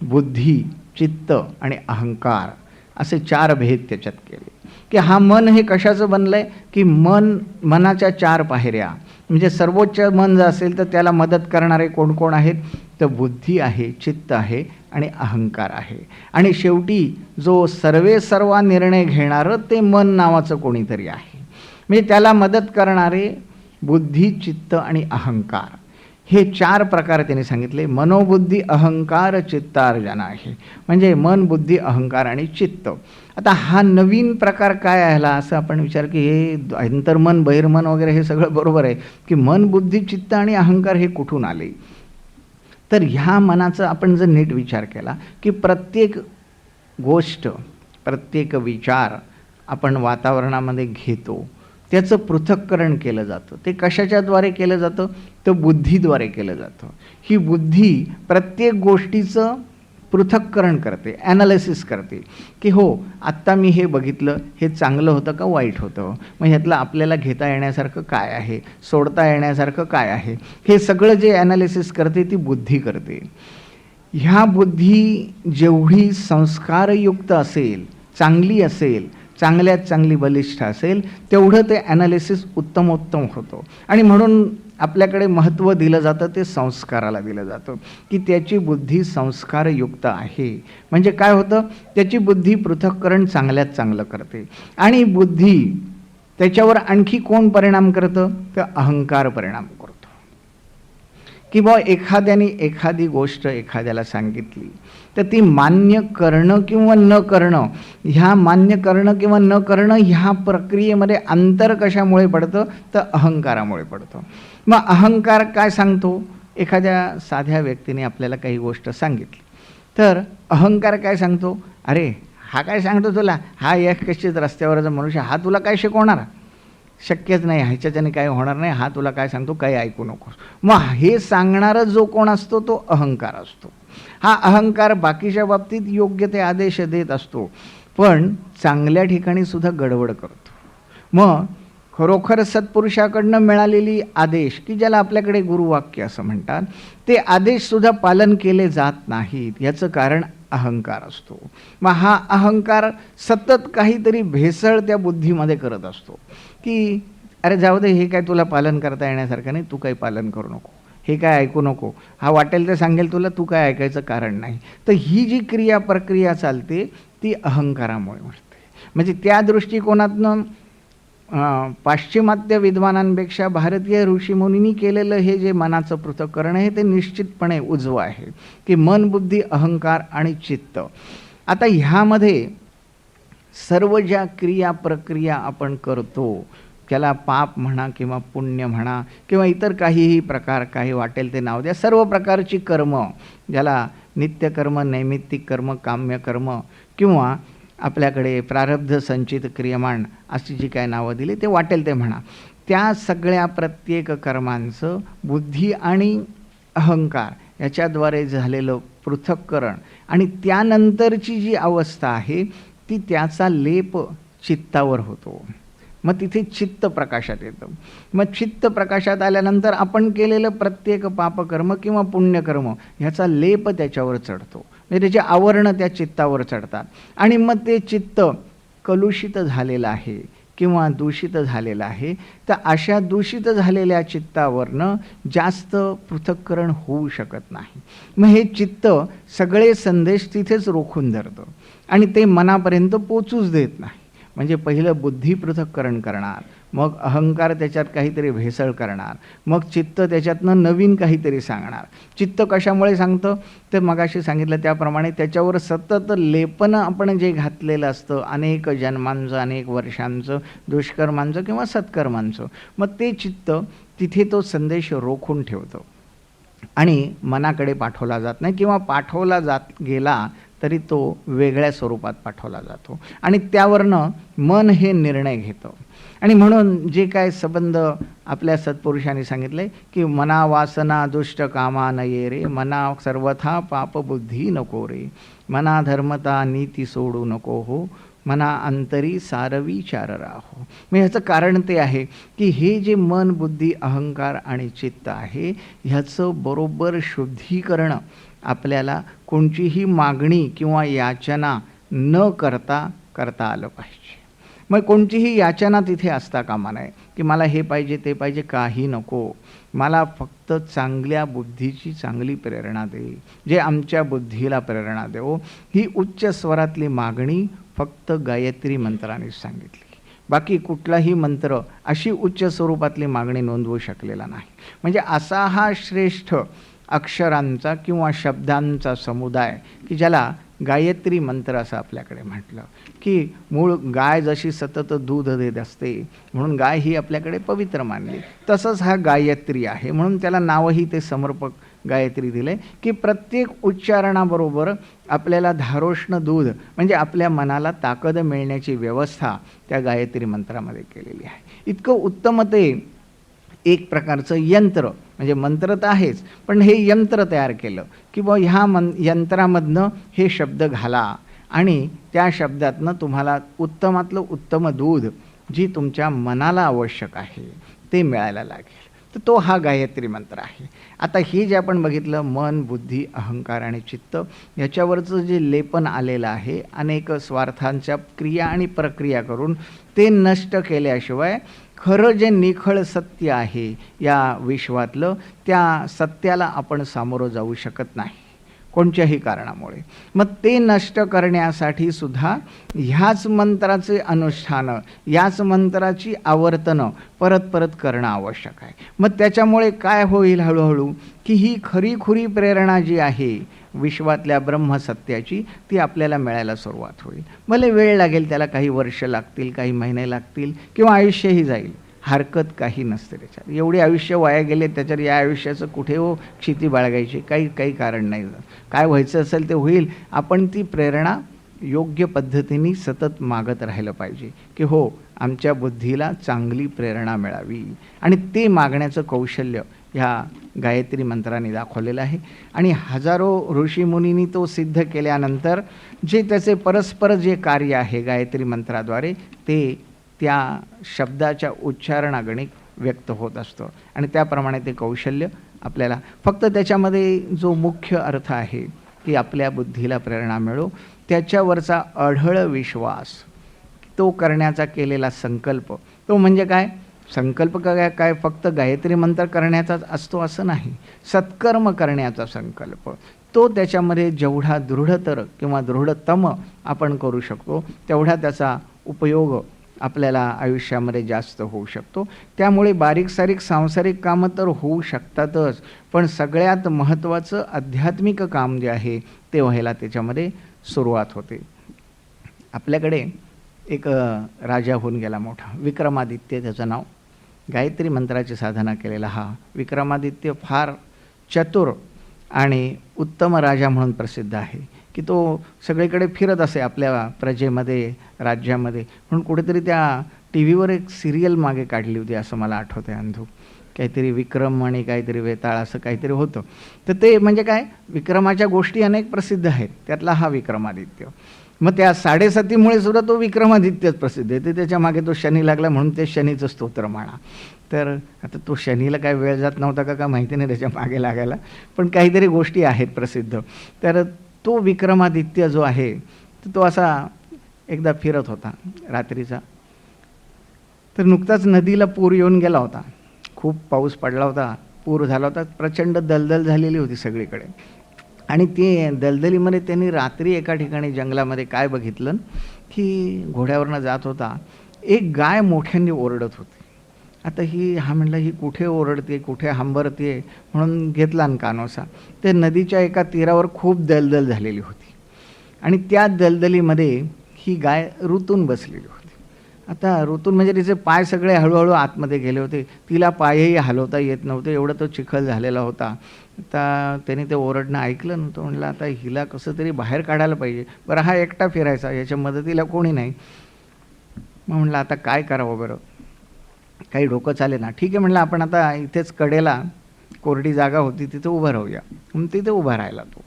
बुद्धी, चित्त आणि अहंकार असे 4 भेद त्याच्यात केले की हा मन हे कशाचं बनलं आहे, की मनाच्या 4 पायऱ्या, म्हणजे सर्वोच्च मन जर असेल तर त्याला मदत करणारे कोण कोण आहेत, तर बुद्धी आहे, चित्त आहे आणि अहंकार आहे. आणि शेवटी जो सर्वेसर्वा निर्णय घेणारं ते मन नावाचं कोणीतरी आहे. म्हणजे त्याला मदत करणारे बुद्धी, चित्त आणि अहंकार, हे 4 प्रकार त्यांनी सांगितले. मनोबुद्धी अहंकार चित्तार्जना आहे, म्हणजे मन, बुद्धी, अहंकार आणि चित्त. आता हा नवीन प्रकार काय आहे असं आपण विचार, की हे अंतर्मन, बहिर्मन वगैरे हे सगळं बरोबर आहे, की मन, बुद्धी, चित्त आणि अहंकार हे कुठून आले. तर ह्या मनाचा आपण जर नीट विचार केला, की प्रत्येक गोष्ट, प्रत्येक विचार आपण वातावरणामध्ये घेतो, त्याचं पृथक्करण केलं जातं. ते कशाच्याद्वारे केलं जातं, तर बुद्धीद्वारे केलं जातं. ही बुद्धी प्रत्येक गोष्टीचं पृथक्करण करते, ॲनालिसिस करते, की हो आत्ता मी हे बघितलं, हे चांगलं होतं का वाईट होतं, मग ह्यातलं आपल्याला घेता येण्यासारखं काय आहे, सोडता येण्यासारखं काय आहे, हे सगळं जे ॲनालिसिस करते ती बुद्धी करते. ह्या बुद्धी जेवढी संस्कारयुक्त असेल, चांगली असेल, चांगल्यात चांगली बलिष्ठ असेल, तेवढं ते ॲनालिसिस उत्तमोत्तम होतं. आणि म्हणून आपल्याकडे महत्त्व दिलं जातं ते संस्काराला दिलं जातं, की त्याची बुद्धी संस्कारयुक्त आहे. म्हणजे काय होतं, त्याची बुद्धी पृथक्करण चांगल्यात चांगलं करते. आणि बुद्धी त्याच्यावर आणखी कोण परिणाम करतं, तर अहंकार परिणाम करतो. की बा एखाद्याने एखादी गोष्ट एखाद्याला सांगितली तर ती मान्य करणं किंवा न करणं, ह्या मान्य करणं किंवा न करणं ह्या प्रक्रियेमध्ये अंतर कशामुळे पडतं, तर अहंकारामुळे पडतं. मग अहंकार काय सांगतो, एखाद्या साध्या व्यक्तीने आपल्याला काही गोष्ट सांगितली तर अहंकार काय सांगतो, अरे हा काय सांगतो तुला, हा एक कशीच रस्त्यावरचा मनुष्य, हा तुला काय शिकवणार, शक्यच नाही, ह्याच्याने काय होणार नाही, हा तुला काय सांगतो काही ऐकू नकोस. मग हे सांगणारा जो कोण असतो तो अहंकार असतो. हा अहंकार बाकीच्या बाबतीत योग्य ते आदेश देत असतो, पण चांगल्या ठिकाणी सुद्धा गडबड करतो. मग खरोखर सत्पुरुषाकडनं मिळालेली आदेश, की ज्याला आपल्याकडे गुरुवाक्य असं म्हणतात, ते आदेशसुद्धा पालन केले जात नाहीत, याचं कारण अहंकार असतो. मग हा अहंकार सतत काहीतरी भेसळ त्या बुद्धीमध्ये करत असतो, की अरे जाऊ दे, हे काय तुला पालन करता येण्यासारखं नाही, तू काही पालन करू नको, हे काय ऐकू नको, हा वाटेल ते सांगेल तुला, तू काय ऐकायचं कारण नाही. तर ही जी क्रिया प्रक्रिया चालते ती अहंकारामुळे घडते. म्हणजे त्या दृष्टिकोनातनं पाश्चिमात्य विद्वानांपेक्षा भारतीय ऋषीमुनींनी केलेलं हे जे मनाचं पृथक्करण आहे ते निश्चितपणे उजवं आहे, की मन, बुद्धी, अहंकार आणि चित्त. आता ह्यामध्ये सर्व ज्या क्रिया प्रक्रिया आपण करतो, त्याला पाप म्हणा किंवा पुण्य म्हणा किंवा इतर काहीही प्रकार, काही वाटेल ते नाव द्या, सर्व प्रकारची कर्म, ज्याला नित्यकर्म, नैमित्तिक कर्म, काम्य कर्म किंवा आपल्याकडे प्रारब्ध संचित क्रियमाण अशी जी काय नावं दिली ते वाटेल ते म्हणा, त्या सगळ्या प्रत्येक कर्मांचं बुद्धी आणि अहंकार याच्याद्वारे झालेलं पृथक्करण आणि त्यानंतरची जी अवस्था आहे ती त्याचा लेप चित्तावर होतो. मग तिथे चित्त प्रकाशात येतं. मग चित्त प्रकाशात आल्यानंतर आपण केलेलं प्रत्येक पापकर्म किंवा पुण्यकर्म ह्याचा लेप त्याच्यावर चढतो, म्हणजे त्याची आवरणं त्या चित्तावर चढतात. आणि मग ते चित्त कलुषित झालेलं आहे किंवा दूषित झालेलं आहे, तर अशा दूषित झालेल्या चित्तावरनं जास्त पृथक्करण होऊ शकत नाही. मग हे चित्त सगळे संदेश तिथेच रोखून धरतं आणि ते मनापर्यंत पोचूच देत नाही. म्हणजे पहिलं बुद्धी पृथक्करण करणार, मग अहंकार त्याच्यात काहीतरी भेसळ करणार, मग चित्त त्याच्यातनं नवीन काहीतरी सांगणार. चित्त कशामुळे सांगतं, ते मगाशी सांगितलं त्याप्रमाणे त्याच्यावर सतत लेपन आपण जे घातलेलं असतं, अनेक जन्मांचं, अनेक वर्षांचं, दुष्कर्मांचं किंवा सत्कर्मांचं, मग ते चित्त तिथे तो संदेश रोखून ठेवतं आणि मनाकडे पाठवला जात नाही, किंवा पाठवला जात गेला तरी तो वेगळ्या स्वरूपात पाठवला जातो आणि त्यावरनं मन हे निर्णय घेतं. आणि म्हणून जे काय संबंध आपल्या सत्पुरुषांनी सांगितले, की मना वासना दुष्ट कामा नये रे, मना सर्वथा पापबुद्धी नको रे, मना धर्मता नीती सोडू नको हो, मना अंतरी सारविचार राहो. मग ह्याचं कारण ते आहे की हे जे मन, बुद्धी, अहंकार आणि चित्त आहे ह्याचं बरोबर शुद्धीकरण आपल्याला कोणतीही मागणी किंवा याचना न करता आलं पाहिजे. मग कोणतीही याचना तिथे असता कामा नये की मला हे पाहिजे ते पाहिजे, काही नको. मला फक्त चांगल्या बुद्धीची चांगली प्रेरणा दे, जे आमच्या बुद्धीला प्रेरणा देवो. ही उच्च स्वरातली मागणी फक्त गायत्री मंत्रानेच सांगितली. बाकी कुठलाही मंत्र अशी उच्च स्वरूपातली मागणी नोंदवू शकलेला नाही. म्हणजे असा हा श्रेष्ठ अक्षरांचा किंवा शब्दांचा समुदाय की ज्याला गायत्री मंत्र असं आपल्याकडे म्हटलं, की मूळ गाय जशी सतत दूध देत असते म्हणून गाय ही आपल्याकडे पवित्र मानली, तसंच हा गायत्री आहे. म्हणून त्याला नावही ते समर्पक गायत्री दिले की प्रत्येक उच्चारणाबरोबर आपल्याला धारोष्ण दूध म्हणजे आपल्या मनाला ताकद मिळण्याची व्यवस्था त्या गायत्री मंत्रामध्ये केलेली आहे. इतकं उत्तम ते एक प्रकारचं यंत्र, म्हणजे मंत्र तर आहेच पण हे यंत्र तयार केलं की बुवा ह्या यंत्रामधनं हे शब्द घाला आणि त्या शब्दातनं तुम्हाला उत्तमातलं उत्तम दूध जी तुमच्या मनाला आवश्यक आहे ते मिळायला लागेल. तर तो हा गायत्री मंत्र आहे. आता हे जे आपण बघितलं मन, बुद्धी, अहंकार आणि चित्त याच्यावरचं जे लेपन आलेलं आहे अनेक स्वार्थांच्या क्रिया आणि प्रक्रिया करून ते नष्ट केल्याशिवाय खरं जे निखळ सत्य आहे या विश्वातलं त्या सत्याला आपण सामोरं जाऊ शकत नाही कोणत्याही कारणामुळे. मग ते नष्ट करण्यासाठी सुद्धा ह्याच मंत्राचे अनुष्ठानं, याच मंत्राची आवर्तनं परत परत करणं आवश्यक आहे. मग त्याच्यामुळे काय होईल हळूहळू की ही खरीखुरी प्रेरणा जी आहे विश्वातल्या ब्रह्मसत्याची ती आपल्याला मिळायला सुरुवात होईल. भले वेळ लागेल, त्याला काही वर्ष लागतील, काही महिने लागतील किंवा आयुष्यही जाईल, हरकत काही नसते त्याच्यात. एवढे आयुष्य वाया गेले त्याच्यात या आयुष्याचं कुठे हो क्षिती बाळगायची काही कारण नाही. काय व्हायचं असेल ते होईल. आपण ती प्रेरणा योग्य पद्धतीने सतत मागत राहिलं पाहिजे की हो आमच्या बुद्धीला चांगली प्रेरणा मिळावी. आणि ते मागण्याचं कौशल्य ह्या गायत्री मंत्राने दाखवलेलं आहे. आणि हजारो ऋषीमुनींनी तो सिद्ध केल्यानंतर जे त्याचे परस्पर जे कार्य आहे गायत्री मंत्राद्वारे ते त्या शब्दाच्या उच्चारणागणिक व्यक्त होत असतं. आणि त्याप्रमाणे ते कौशल्य आपल्याला फक्त त्याच्यामध्ये जो मुख्य अर्थ आहे की आपल्या बुद्धीला प्रेरणा मिळो, त्याच्यावरचा अढळ विश्वास, तो करण्याचा केलेला संकल्प, तो म्हणजे काय संकल्प काय फक्त गायत्री मंत्र करण्याचाच असतो असं नाही, सत्कर्म करण्याचा संकल्प. तो त्याच्यामध्ये जेवढा दृढतर किंवा दृढतम आपण करू शकतो तेवढा त्याचा उपयोग आपल्याला आयुष्यामध्ये जास्त होऊ शकतो. त्यामुळे बारीक सारीक सांसारिक कामं तर होऊ शकतातच, पण सगळ्यात महत्त्वाचं आध्यात्मिक काम जे आहे ते व्हायला त्याच्यामध्ये सुरुवात होते. आपल्याकडे एक राजा होऊन गेला मोठा, विक्रमादित्य त्याचं नाव. गायत्री मंत्राची साधना केलेला हा विक्रमादित्य फार चतुर आणि उत्तम राजा म्हणून प्रसिद्ध आहे की तो सगळीकडे फिरत असे आपल्या प्रजेमध्ये, राज्यामध्ये. म्हणून कुठेतरी त्या टी व्हीवर एक सिरियल मागे काढली होती असं मला आठवतं आहे अंधू, काहीतरी विक्रम आणि काहीतरी वेताळ असं काहीतरी होतं. तर ते म्हणजे काय, विक्रमाच्या गोष्टी अनेक प्रसिद्ध आहेत, त्यातला हा विक्रमादित्य. मग त्या 7.5 सुद्धा तो विक्रमादित्यच प्रसिद्ध आहे. ते त्याच्या मागे तो शनी लागला म्हणून ते शनीचं स्तोत्र म्हणा. तर आता तो शनीला काय वेळ जात नव्हता का माहिती नाही त्याच्या मागे लागायला, पण काहीतरी गोष्टी आहेत प्रसिद्ध. तर तो विक्रमादित्य जो आहे तो असा एकदा फिरत होता रात्रीचा. तर नुकताच नदीला पूर येऊन गेला होता, खूप पाऊस पडला होता, पूर झाला होता, प्रचंड दलदल झालेली होती सगळीकडे. आणि ते दलदलीमध्ये त्यांनी रात्री एका ठिकाणी जंगलामध्ये काय बघितलं की घोड्यावरनं जात होता, एक गाय मोठ्यांनी ओरडत होती. आता हा म्हणला ही कुठे ओरडते, कुठे हंबरते, म्हणून घेतला न कानोसा. ते नदीच्या एका तीरावर खूप दलदल झालेली होती आणि त्या दलदलीमध्ये ही गाय रुतून बसलेली होती. आता रुतून म्हणजे तिचे पाय सगळे हळूहळू आतमध्ये गेले होते, तिला पायही हलवता येत नव्हते, एवढं तो चिखल झालेला होता. आता त्याने ते ओरडणं ऐकलं नव्हतं. म्हणलं आता हिला कसं तरी बाहेर काढायला पाहिजे. बरं हा एकटा फिरायचा, याच्या मदतीला कोणी नाही. मग म्हणलं आता काय करावं बरं, काही डोकं चाले ना. ठीक आहे म्हणलं आपण आता इथेच कडेला कोरडी जागा होती तिथे उभं राहूया. म्हणून तिथे उभा राहिला तो.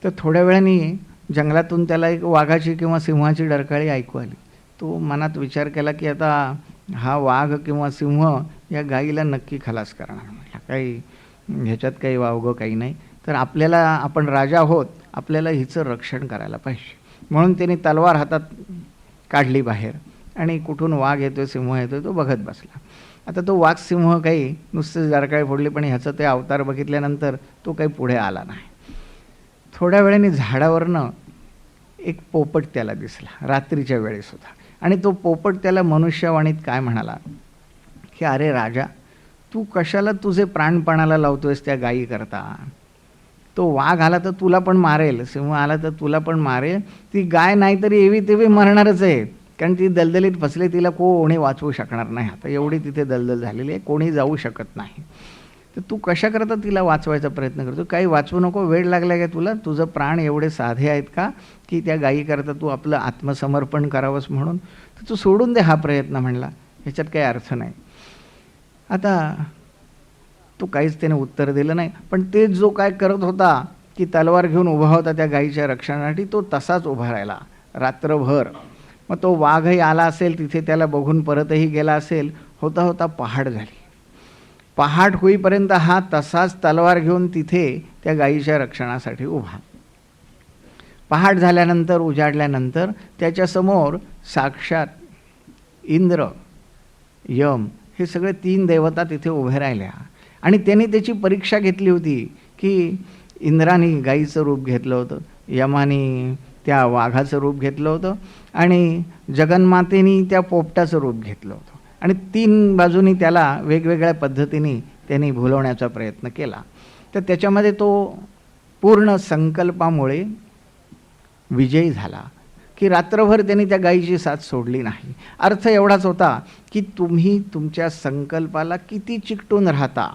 तर थोड्या वेळाने जंगलातून त्याला एक वाघाची किंवा सिंहाची डरकाळी ऐकू आली. तो मनात विचार केला की आता हा वाघ किंवा सिंह या गाईला नक्की खलास करणार, काही ह्याच्यात काही वावगं काही नाही. तर आपल्याला, आपण राजा आहोत, आपल्याला हिचं रक्षण करायला पाहिजे. म्हणून त्याने तलवार हातात काढली बाहेर आणि कुठून वाघ येतोय, सिंह येतोय तो बघत बसला. आता तो वाघ सिंह काही नुसतं जरकाळी फोडली, पण ह्याचं ते अवतार बघितल्यानंतर तो काही पुढे आला नाही. थोड्या वेळाने झाडावरनं एक पोपट त्याला दिसला, रात्रीच्या वेळेसुद्धा. आणि तो पोपट त्याला मनुष्यवाणीत काय म्हणाला की अरे राजा, तू कशाला तुझे प्राणपणाला लावतोयस त्या गायी करता? तो वाघ आला तर तुला पण मारेल, सिंह आला तर तुला पण मारेल, ती गाय नाहीतरी एवी तेवी मरणारच आहे, कारण ती दलदलीत फसले, तिला कोणी वाचवू शकणार नाही. आता एवढी तिथे दलदल झालेली आहे, कोणी जाऊ शकत नाही. तर तू कशा करता तिला वाचवायचा प्रयत्न करतो? काही वाचवू नको, वेळ लागला का तुला? तुझं प्राण एवढे साधे आहेत का की त्या गायी करता तू आपलं आत्मसमर्पण करावंस म्हणून? तर तू सोडून दे हा प्रयत्न, म्हणला, ह्याच्यात काही अर्थ नाही. आता तो काहीच त्याने उत्तर दिलं नाही. पण ते जो काय करत होता की तलवार घेऊन उभा होता त्या गायीच्या रक्षणासाठी, तो तसाच उभा राहिला रात्रभर. मग तो वाघही आला असेल तिथे, त्याला बघून परतही गेला असेल. होता होता पहाट झाली. पहाट होईपर्यंत हा तसाच तलवार घेऊन तिथे त्या गायीच्या रक्षणासाठी उभा. पहाट झाल्यानंतर, उजाडल्यानंतर त्याच्यासमोर साक्षात इंद्र, यम हे सगळे 3 देवता तिथे उभे राहिल्या. आणि त्यांनी त्याची परीक्षा घेतली होती की इंद्राने गायीचं रूप घेतलं होतं, यमाने त्या वाघाचं रूप घेतलं होतं आणि जगन्मातेने त्या पोपटाचं रूप घेतलं होतं. आणि 3 बाजूनी त्याला वेगवेगळ्या पद्धतीने त्यांनी भुलवण्याचा प्रयत्न केला. तर त्याच्यामध्ये तो पूर्ण संकल्पामुळे विजयी झाला की रात्रभर त्यांनी त्या गायीची साथ सोडली नाही. अर्थ एवढाच होता की तुम्ही तुमच्या संकल्पाला किती चिकटून राहता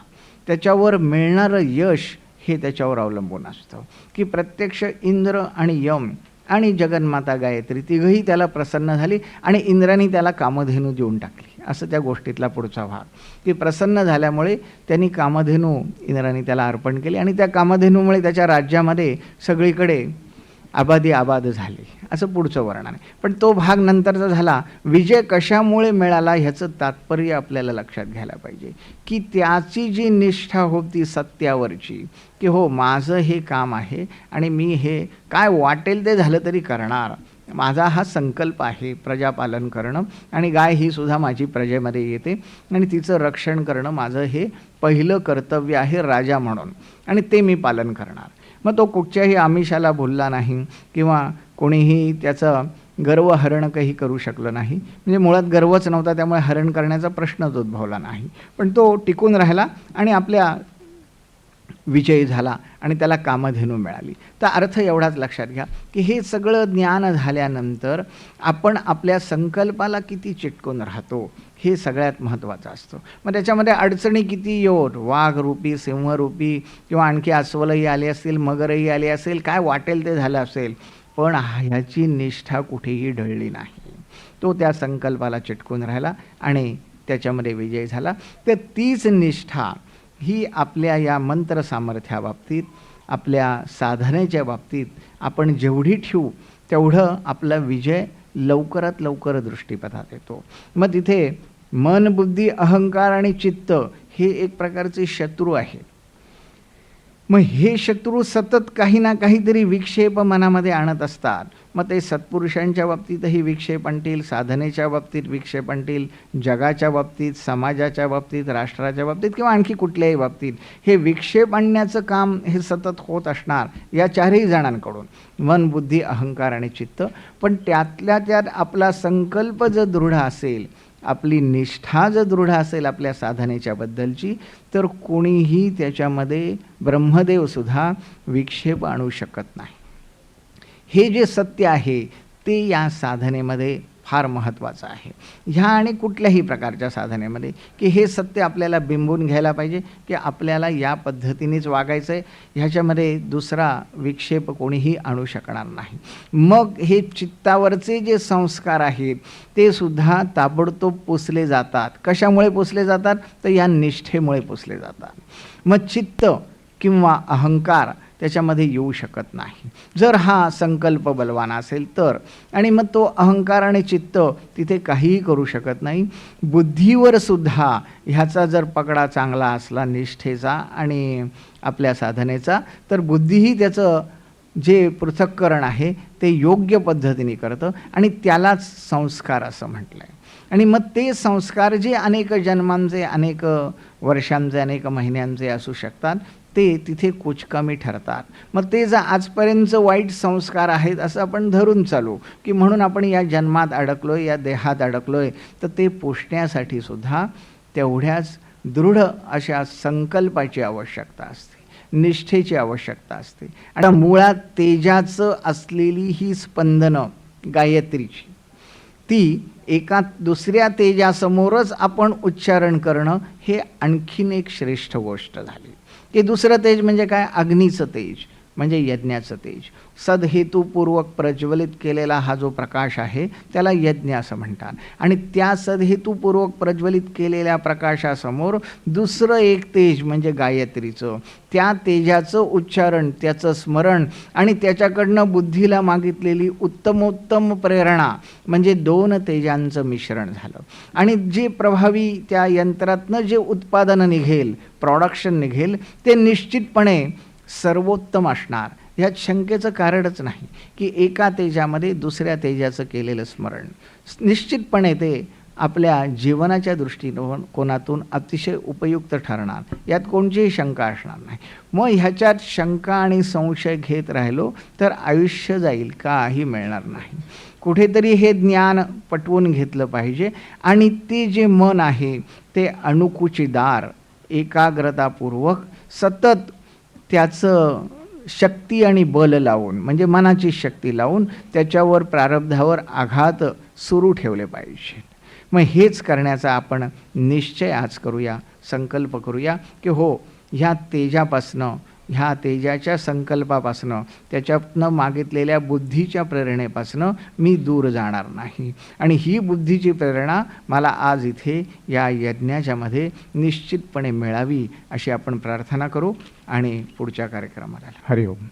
त्याच्यावर मिळणारं यश हे त्याच्यावर अवलंबून असतं. की प्रत्यक्ष इंद्र आणि यम आणि जगन्माता गायत्री तिघही त्याला प्रसन्न झाली आणि इंद्राने त्याला कामधेनू देऊन टाकली. असं त्या गोष्टीतला पुढचा भाग की प्रसन्न झाल्यामुळे त्यांनी कामधेनू इंद्राने त्याला अर्पण केली आणि त्या कामधेनूमुळे त्याच्या राज्यामध्ये सगळीकडे आबादी आबाद झाली. असं पुढचं वर्णन आहे. पण तो भाग नंतरचा झाला. विजय कशामुळे मिळाला ह्याचं तात्पर्य आपल्याला लक्षात घ्यायला पाहिजे की त्याची जी निष्ठा होती सत्यावरची, की हो माझं हे काम आहे आणि मी हे काय वाटेल ते झालं तरी करणार, माझा हा संकल्प आहे प्रजापालन करणं, आणि गाय ही सुद्धा माझी प्रजेमध्ये येते आणि तिचं रक्षण करणं माझं हे पहिलं कर्तव्य आहे राजा म्हणून, आणि ते मी पालन करणार. मग तो कुठच्याही आमिषाला भुलला नाही किंवा कोणीही त्याचं गर्वहरण काही करू शकलं नाही. म्हणजे मुळात गर्वच नव्हता, त्यामुळे हरण करण्याचा प्रश्नच उद्भवला नाही. पण तो टिकून राहिला आणि आपल्या विजयी झाला आणि त्याला कामधेनू मिळाली. तर अर्थ एवढाच लक्षात घ्या की हे सगळं ज्ञान झाल्यानंतर आपण आपल्या संकल्पाला किती चिटकून राहतो हे सगळ्यात महत्त्वाचं असतं. मग त्याच्यामध्ये अडचणी किती येऊन, वाघरूपी, सिंहरूपी किंवा आणखी अस्वलही आले असतील, मगरही आले असेल, काय वाटेल ते झालं असेल, पण ह्याची निष्ठा कुठेही ढळली नाही. तो त्या संकल्पाला चिटकून राहिला आणि त्याच्यामध्ये विजय झाला. तर तीच निष्ठा ही आपल्या या मंत्र सामर्थ्याबाबतीत, आपल्या साधनेच्या बाबतीत आपण जेवढी ठेवू तेवढं आपला विजय लवकरात लवकर दृष्टीपथात येतो. मग तिथे मन, बुद्धी, अहंकार आणि चित्त हे एक प्रकारचे शत्रू आहेत. मग हे शत्रू सतत काही ना काहीतरी विक्षेप मनामध्ये आणत असतात. मग ते सत्पुरुषांच्या बाबतीतही विक्षेप आणतील, साधनेच्या बाबतीत विक्षेप आणतील, जगाच्या बाबतीत, समाजाच्या बाबतीत, राष्ट्राच्या बाबतीत किंवा आणखी कुठल्याही बाबतीत हे विक्षेप आणण्याचं काम हे सतत होत असणार या 4ही जणांकडून, मन, बुद्धी, अहंकार आणि चित्त. पण त्यातल्या त्यात आपला संकल्प जर दृढ असेल, आपली निष्ठा जर दृढ असेल आपल्या साधनेच्या बद्दलची, तर कोणीही त्याच्यामध्ये, ब्रह्मदेवसुद्धा विक्षेप आणू शकत नाही. हे जे सत्य आहे ते या साधनेमध्ये फार महत्त्वाचं आहे. ह्या आणि कुठल्याही प्रकारच्या साधनेमध्ये की हे सत्य आपल्याला बिंबून घ्यायला पाहिजे की आपल्याला या पद्धतीनेच वागायचं आहे, ह्याच्यामध्ये दुसरा विक्षेप कोणीही आणू शकणार नाही. मग हे चित्तावरचे जे संस्कार आहेत ते सुद्धा ताबडतोब पुसले जातात. कशामुळे पुसले जातात? तर या निष्ठेमुळे पुसले जातात. मग चित्त किंवा अहंकार त्याच्यामध्ये येऊ शकत नाही जर हा संकल्प बलवान असेल तर. आणि मग तो अहंकार आणि चित्त तिथे काहीही करू शकत नाही. बुद्धीवर सुद्धा ह्याचा जर पकडा चांगला असला निष्ठेचा आणि आपल्या साधनेचा, तर बुद्धीही त्याचं जे पृथक्करण आहे ते योग्य पद्धतीने करतं आणि त्यालाच संस्कार असं म्हटलं आहे. आणि मग ते संस्कार जे अनेक जन्मांचे, अनेक वर्षांचे, अनेक महिन्यांचे असू शकतात, ते तिथे कुचकामी ठरतात. मग ते जर आजपर्यंत वाईट संस्कार आहेत असं आपण धरून चालू, की म्हणून आपण या जन्मात अडकलोय, या देहात अडकलोय, तर ते पुसण्यासाठी सुद्धा तेवढ्याच दृढ अशा संकल्पाची आवश्यकता असते, निष्ठेची आवश्यकता असते. आणि मुळात तेजाचं असलेली ही स्पंदनं गायत्रीची, ती एका दुसऱ्या तेजासमोरच आपण उच्चारण करणं हे आणखीन एक श्रेष्ठ गोष्ट झाली. की दुसरं तेज म्हणजे काय? अग्नीचं तेज, म्हणजे यज्ञाचं तेज. सदहेतुपूर्वक प्रज्वलित केलेला हा जो प्रकाश आहे त्याला यज्ञ असं म्हणतात. आणि त्या सदहेतुपूर्वक प्रज्वलित केलेल्या प्रकाशासमोर दुसरं एक तेज म्हणजे गायत्रीचं, त्या तेजाचं उच्चारण, त्याचं स्मरण आणि त्याच्याकडनं बुद्धीला मागितलेली उत्तमोत्तम प्रेरणा म्हणजे 2 तेजांचं मिश्रण झालं. आणि जे प्रभावी त्या यंत्रातनं जे उत्पादन निघेल, प्रोडक्शन निघेल, ते निश्चितपणे सर्वोत्तम असणार. ह्यात शंकेचं कारणच नाही की एका तेजामध्ये दुसऱ्या तेजाचं केलेलं स्मरण निश्चितपणे ते आपल्या जीवनाच्या दृष्टिकोनातून अतिशय उपयुक्त ठरणार, यात कोणतीही शंका असणार नाही. मग ह्याच्यात शंका आणि संशय घेत राहिलो तर आयुष्य जाईल, काही मिळणार नाही. कुठेतरी हे ज्ञान पटवून घेतलं पाहिजे. आणि ते जे मन आहे ते अणुकुचीदार एकाग्रतापूर्वक सतत त्याचं शक्ती आणि बल लावून, म्हणजे मनाची शक्ती लावून त्याच्यावर, प्रारब्धावर आघात सुरू ठेवले पाहिजे. मग हेच करण्याचा आपण निश्चय आज करूया, संकल्प करूया की हो, ह्या तेजापासनं, ह्या तेजाच्या संकल्पापासनं, त्याच्यातनं मागितलेल्या बुद्धीच्या प्रेरणेपासनं मी दूर जाणार नाही. आणि ही बुद्धीची प्रेरणा मला आज इथे या यज्ञाच्यामध्ये निश्चितपणे मिळावी अशी आपण प्रार्थना करू आणि पुढच्या कार्यक्रमाला. हरिओम.